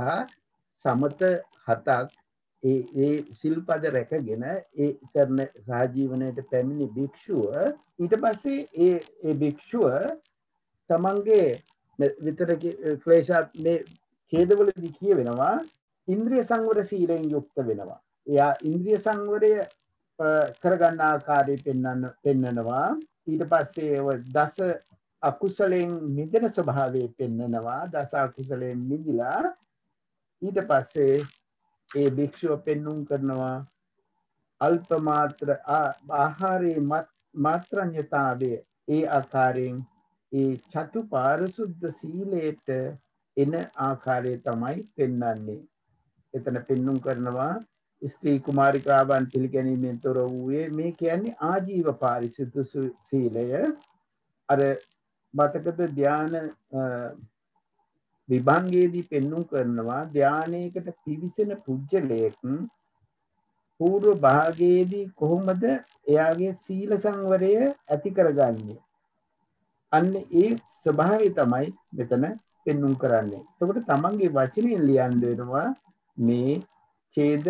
සමත 7ක් ඒ සිල්පද රැකගෙන ඒ කරන සහජීවනයට පැමිණි භික්ෂුව ඊට පස්සේ ඒ භික්ෂුව තමන්ගේ විතර ක්ලේශ මේ ඡේදවලදී කියවෙනවා ඉන්ද්‍රිය සංවර සීලෙන් යුක්ත වෙනවා. එයා ඉන්ද්‍රිය සංවරය කරගන්න ආකාරය පෙන්නනවා. ඊට පස්සේ දස අකුසලෙන් මිදෙන ස්වභාවය පෙන්නනවා. දස අකුසලෙන් මිදිලා ඊට පස්සේ ඒ භික්ෂුව පෙන්눔 කරනවා අල්ප මාත්‍ර ආහාරයේ මාත්‍රඤ්‍යතාවය ඒ ආකාරයෙන් ඒ චතුපාරිශුද්ධ සීලයට එන ආකාරය තමයි පෙන්වන්නේ. එතන පෙන්눔 කරනවා ස්ත්‍රී කුමාරිකාවන් පිළිගැනීමෙන් තොර වූයේ මේ කියන්නේ ආජීව පාරිශුද්ධ සීලය. අර මතකද ධ්‍යාන විභංගයේදී පෙන්눔 කරනවා ධ්‍යානයකට පිවිසෙන පුජ්‍යලයක් పూర్ව භාගයේදී කොහොමද එයාගේ සීල සංවරය ඇති කරගන්නේ? අන්න ඒ ස්වභාවය තමයි මෙතන පෙන්눔 කරන්නේ. එතකොට තමන්ගේ වචනයෙන් ලියන්න වෙනවා මේ ඡේද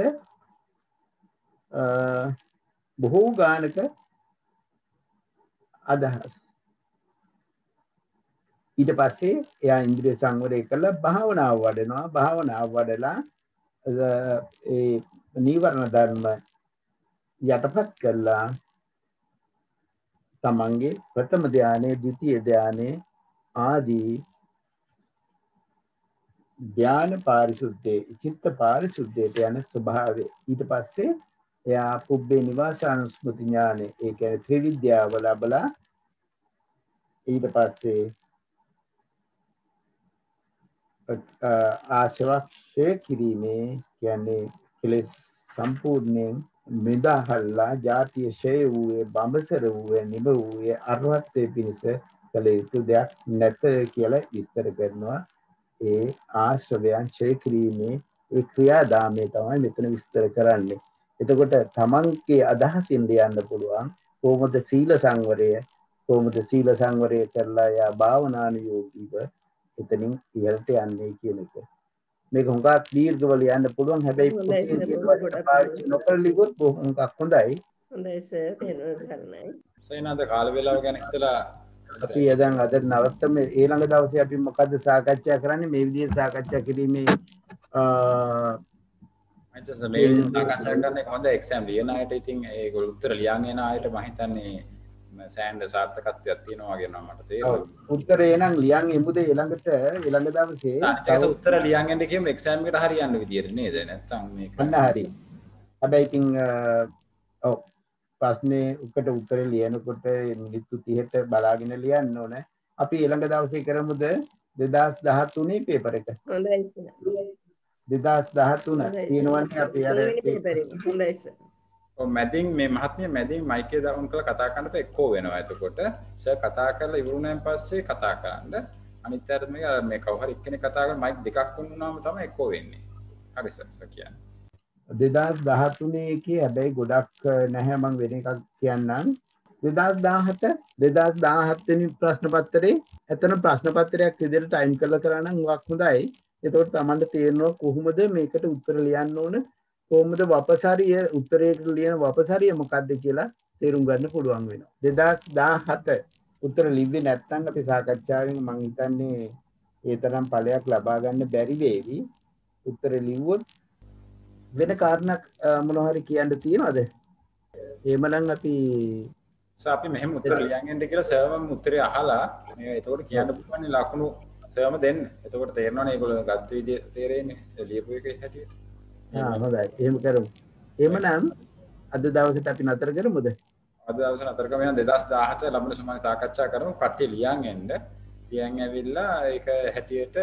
බොහෝ ගානක අදහස්. ඊට පස්සේ එයා ඉන්ද්‍රිය සංවරය කරලා භාවනාව වඩනවා. භාවනාව වඩලා ඒ නීවරණ ධර්ම යටපත් කරලා තමන්ගේ ප්‍රථම ධානයේ, ද්විතීය ධානයේ ආදී ධාන පාරිශුද්ධයේ, චිත්ත පාරිශුද්ධයට යන ස්වභාවය. ඊට පස්සේ එයා පුබ්බේ නිවාසානුස්මෘති ඥානෙ, ඒ කියන්නේ ත්‍රිවිද්‍යාව ලැබලා ඊට පස්සේ ආශාවක්ෂය කිරීමේ කියන්නේ කෙලෙස් සම්පූර්ණයෙන් මිදහල්ලා ජාතිය ෂය වූයේ බඹසර වූයේ නිබ වූයේ අරහත්ත්වයේ පිණිස කළ යුතු දෙයක් නැත කියලා විස්තර කරනවා. ඒ ආශ්‍රවයන් ඡය කිරීමේ ඒ ක්‍රියාදාමය තමයි මෙතන විස්තර කරන්නේ. එතකොට තමන්ගේ අදහසින් ලියන්න පුළුවන් කොහොමද සීල සංවරය කොහොමද සීල සංවරය කරලා යා භාවනානුයෝගීව එතනින් ඉහළට යන්නේ කියන එක. මේක හුඟක් දීර්ඝව ලියන්න පුළුවන්. හැබැයි පොතේ තියෙන වචන පාවිච්චි නොකර ලිව්වොත් හුඟක් හොඳයි. හොඳයි සර් තේරුම් ගන්නයි. සයිනාද කාල වේලාව ගැන හිතලා අපි දැන් අද නවත්තමු. ඊළඟ දවසේ අපි මොකද්ද සාකච්ඡා කරන්නේ? මේ විදිහට සාකච්ඡා කිරීමේ අයිසස් මේ විදිහට සාකච්ඡා කරන එක හොඳ එක්සෑම් ලියන අයට ඉතින් ඒගොල්ලෝ උත්තර ලියන් එන අයට මම හිතන්නේ සෑන්ඩ් සාර්ථකත්වයක් තියෙනවා වගේ නම මට තේරෙනවා. උත්තරේ නම් ලියන් එමුද ඊළඟ දවසේ ඒක උත්තර ලියන් එන්න කියමු එක්සෑම් එකට හරියන්න විදියට නේද? නැත්තම් මේක අන්න හරි. හැබැයි ඉතින් ඔව් ප්‍රශ්නේ උකට උත්තරේ ලියනකොට මිනිත්තු 30ට බලාගෙන ලියන්න ඕනේ. අපි ඊළඟ දවසේ කරමුද 2013 පේපර් එක? හොඳයි සර්. 2013 තියෙනවනේ අපි අර හොඳයි සර්. ඔව් මැදින් මේ මහත්මිය මැදින් මයික් එක දාන් කරලා කතා කරනකොට එක්කෝ වෙනවා. එතකොට සර් කතා කරලා ඉවරුණාන් පස්සේ කතා කරන්න. අනිත් අයට මේ කවුරු හරි එක්කෙනෙක් කතා කරලා මයික් දෙකක් වුණාම තමයි එක්කෝ වෙන්නේ. හරි සර් කියන්නේ. 2013 එකේ හැබැයි ගොඩක් නැහැ මම වෙන එකක් කියන්නම්. 2017 වෙනි ප්‍රශ්න පත්‍රේ එතන ප්‍රශ්න පත්‍රයක් විදිහට ටයිම් කරලා කරා නම් හුඟක් හොඳයි. එතකොට Tamanට තේරෙනවා කොහොමද මේකට උත්තර ලියන්න ඕන කොහොමද වපසාරිය උත්තරයට ලියන වපසාරිය මොකක්ද කියලා තේරුම් ගන්න පුළුවන් වෙනවා. 2017 උත්තර ලිව්වේ නැත්නම් අපි සාකච්ඡාවෙන් මම හිතන්නේ ඒ තරම් ඵලයක් ලබා ගන්න බැරි වේවි. උත්තර ලිව්වොත් වෙන කාරණක් මොනවා හරි කියන්න තියනවද? එහෙමනම් අපි මෙහෙම උත්තර ලියන් එන්න කියලා සර්වම් උත්තරේ අහලා මේ එතකොට කියන්න පුළුවන් ලකුණු සර්වම දෙන්න. එතකොට තේරෙනවනේ ඒගොල්ලෝ ගත්ත විදිය තේරෙන්නේ ලියපු එකේ හැටියට. හොඳයි. එහෙම කරමු. එහෙමනම් අද දවසට අපි නතර කරමුද? අද දවසේ නතර කරමු. 2017 ලබන සුමානේ සාකච්ඡා කරමු. කට්ටිය ලියන් එන්න. ලියන් ඇවිල්ලා ඒක හැටියට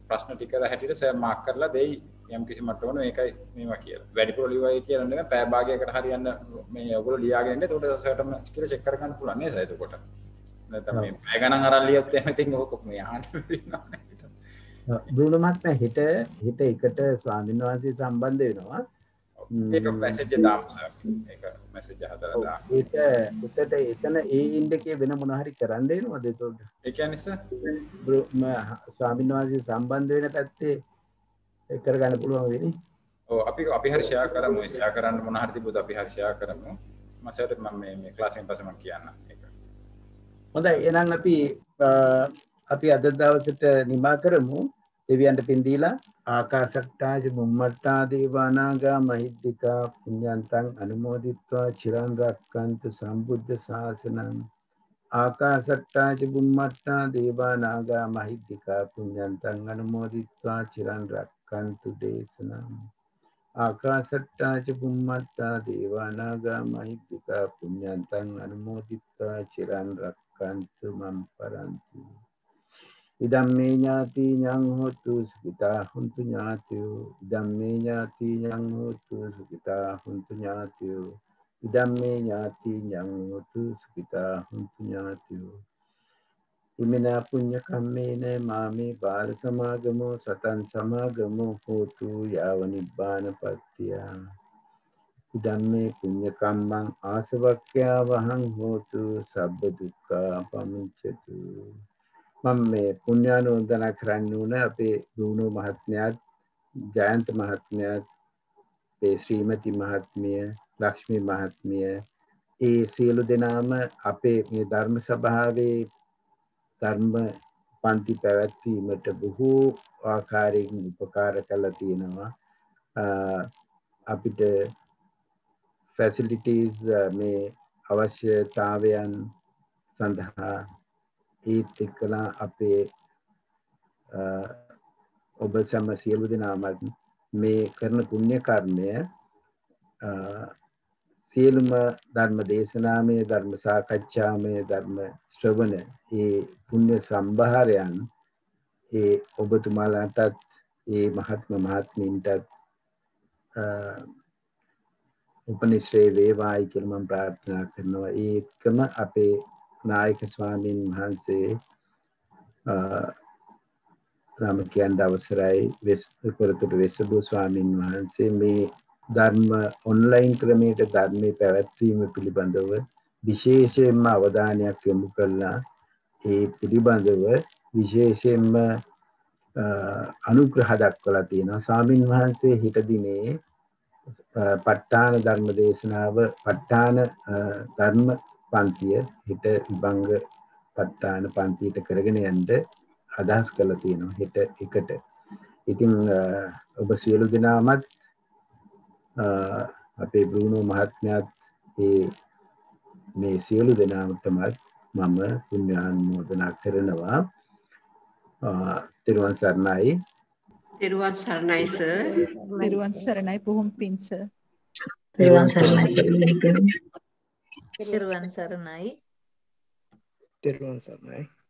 ප්‍රශ්න ටික හැටියට සර් මාක් කරලා දෙයි යම් කිසි මට්ටමක මේකයි මේවා කියලා. වැඩිපුර ලියවයි කියලා නෙමෙයි පැය භාගයකට හරියන්න මේ ඔයගොල්ලෝ ලියාගෙන ඉන්නේ. ඒකට සර්ටම කියලා චෙක් කර ගන්න පුළුවන් නේද එතකොට. නැත්නම් මේ පැය ගණන් අරන් ලියොත් එහෙම ඉතින් ඕක මේ අහන්න වෙනවා නේද? බ්‍රුනෝ මහත්මයා හෙට එකට ස්වාමීන් වහන්සේ සම්බන්ධ වෙනවා. ඒක මැසේජ් දාමු සර්. ඒක මැසේජ් හදලා දාමු. ඒක උත්තර එතන ඒ ඉන්ඩකේ වෙන මොන හරි කරන්න වෙනවද ඒතකොට? ඒ කියන්නේ සර් ස්වාමීන් වහන්සේ සම්බන්ධ වෙන පැත්තේ කරගන්න පුළුවන් වෙන්නේ. ඔව් අපි හරි ෂෙයා කරමු. ෂෙයා කරන්න මොන හරි තිබුණොත් අපි හරි ෂෙයා කරමු. මසයට මම මේ ක්ලාස් එකෙන් පස්සේ මම කියන්නම් ඒක. හොඳයි එහෙනම් අපි අද දවසට නිමා කරමු. දෙවියන්ට පින් දීලා ආකාශට්ටාජ බුම්මට්ටා දේවානාගා මහිද්దికා පුඤ්ඤන්තං අනුමෝදිත්වා චිරන් රක්칸තු සම්බුද්ධ ශාසනං ආකාශට්ටාජ බුම්මට්ටා දේවානාගා මහිද්దికා පුඤ්ඤන්තං අනුමෝදිත්වා චිරන් රක්칸තු දේශනං ආකාශට්ටාජ බුම්මට්ටා දේවානාගා මහිද්దికා පුඤ්ඤන්තං අනුමෝදිත්වා චිරන් රක්칸තු මම් පරන්ති ඉදම්මේ ඥාති ඤං හෝතු සුඛිතා හුන්තු ඥාතියෝ ඉදම්මේ ඥාති ඤං හෝතු සුඛිතා හුන්තු ඥාතියෝ ඉදම්මේ ඥාති ඤං හෝතු සුඛිතා හුන්තු ඥාතියෝ ඉමිනා පුඤ්ඤ කම්මේන මාමේ බාල සමාගමෝ සතං සමාගමෝ හෝතු යාව නිබ්බානපත්තිය ඉදම්මේ පුඤ්ඤ කම්මං ආසවක්ඛ්‍යා වහං හෝතු සබ්බ දුක්ඛා පමුච්ඡතු මම මේ පුණ්‍යානුමෝදනා කරන්න ඕන අපේ බ්‍රුනෝ මහත්මයාත් ජයන්ත මහත්මයාත් ඒ ශ්‍රීමති මහත්මිය ලක්ෂ්මී මහත්මිය ඒ සියලු දෙනාම අපේ මේ ධර්ම සභාවේ ධර්ම පන්ති පැවැත්වීමට බොහෝ ආකාරයෙන් උපකාර කළා තියෙනවා අපිට ෆැසිලිටිස් මේ අවශ්‍යතාවයන් සඳහා ඒත් එක්කලා අපේ ඔබ සම සියලු දෙනාම මේ කරන පුණ්‍ය කර්මය සියලුම ධර්ම දේශනාමය ධර්ම සාකච්ඡාමය ධර්ම ශ්‍රවණ ඒ පුණ්‍ය සම්භාරයන් ඒ ඔබතුමාලාටත් ඒ මහත්ම මහත්මීන්ටත් උපනිශ්‍රේ වේවායි කියලා මම ප්‍රාර්ථනා කරනවා. ඒකම අපේ නායක ස්වාමීන් වහන්සේ නම කියන්න අවසරයි විපරතුරු වෙස්සබු ස්වාමීන් වහන්සේ මේ ධර්ම ඔන්ලයින් ක්‍රමයට ධර්මයේ පැවැත්වීම පිළිබඳව විශේෂයෙන්ම අවධානයක් යොමු කළා. ඒ පිළිබඳව විශේෂයෙන්ම අනුග්‍රහ දක්වලා තියෙනවා. ස්වාමීන් වහන්සේ හිට දිනේ ප ဋ ාණ ධර්ම දේශනාව ප ဋ ාණ ධර්ම පන්තිය හිට විභංග ප ဋ ාණ පන්තියට කරගෙන යන්න අදහස් කළා තියෙනවා හිට එකට. ඉතින් ඔබ සියලු දෙනාමත් අපේ බ්‍රුනෝ මහත්මයාත් මේ සියලු දෙනාටමත් මම පුණ්‍යානුමෝදනා කරනවා. තෙරුවන් සරණයි. තෙරුවන් සරණයි සර්. තෙරුවන් සරණයි බොහොම පිං සර්. තෙරුවන් සරණයි සර්. තෙරුවන් සරණයි. තෙරුවන් සරණයි.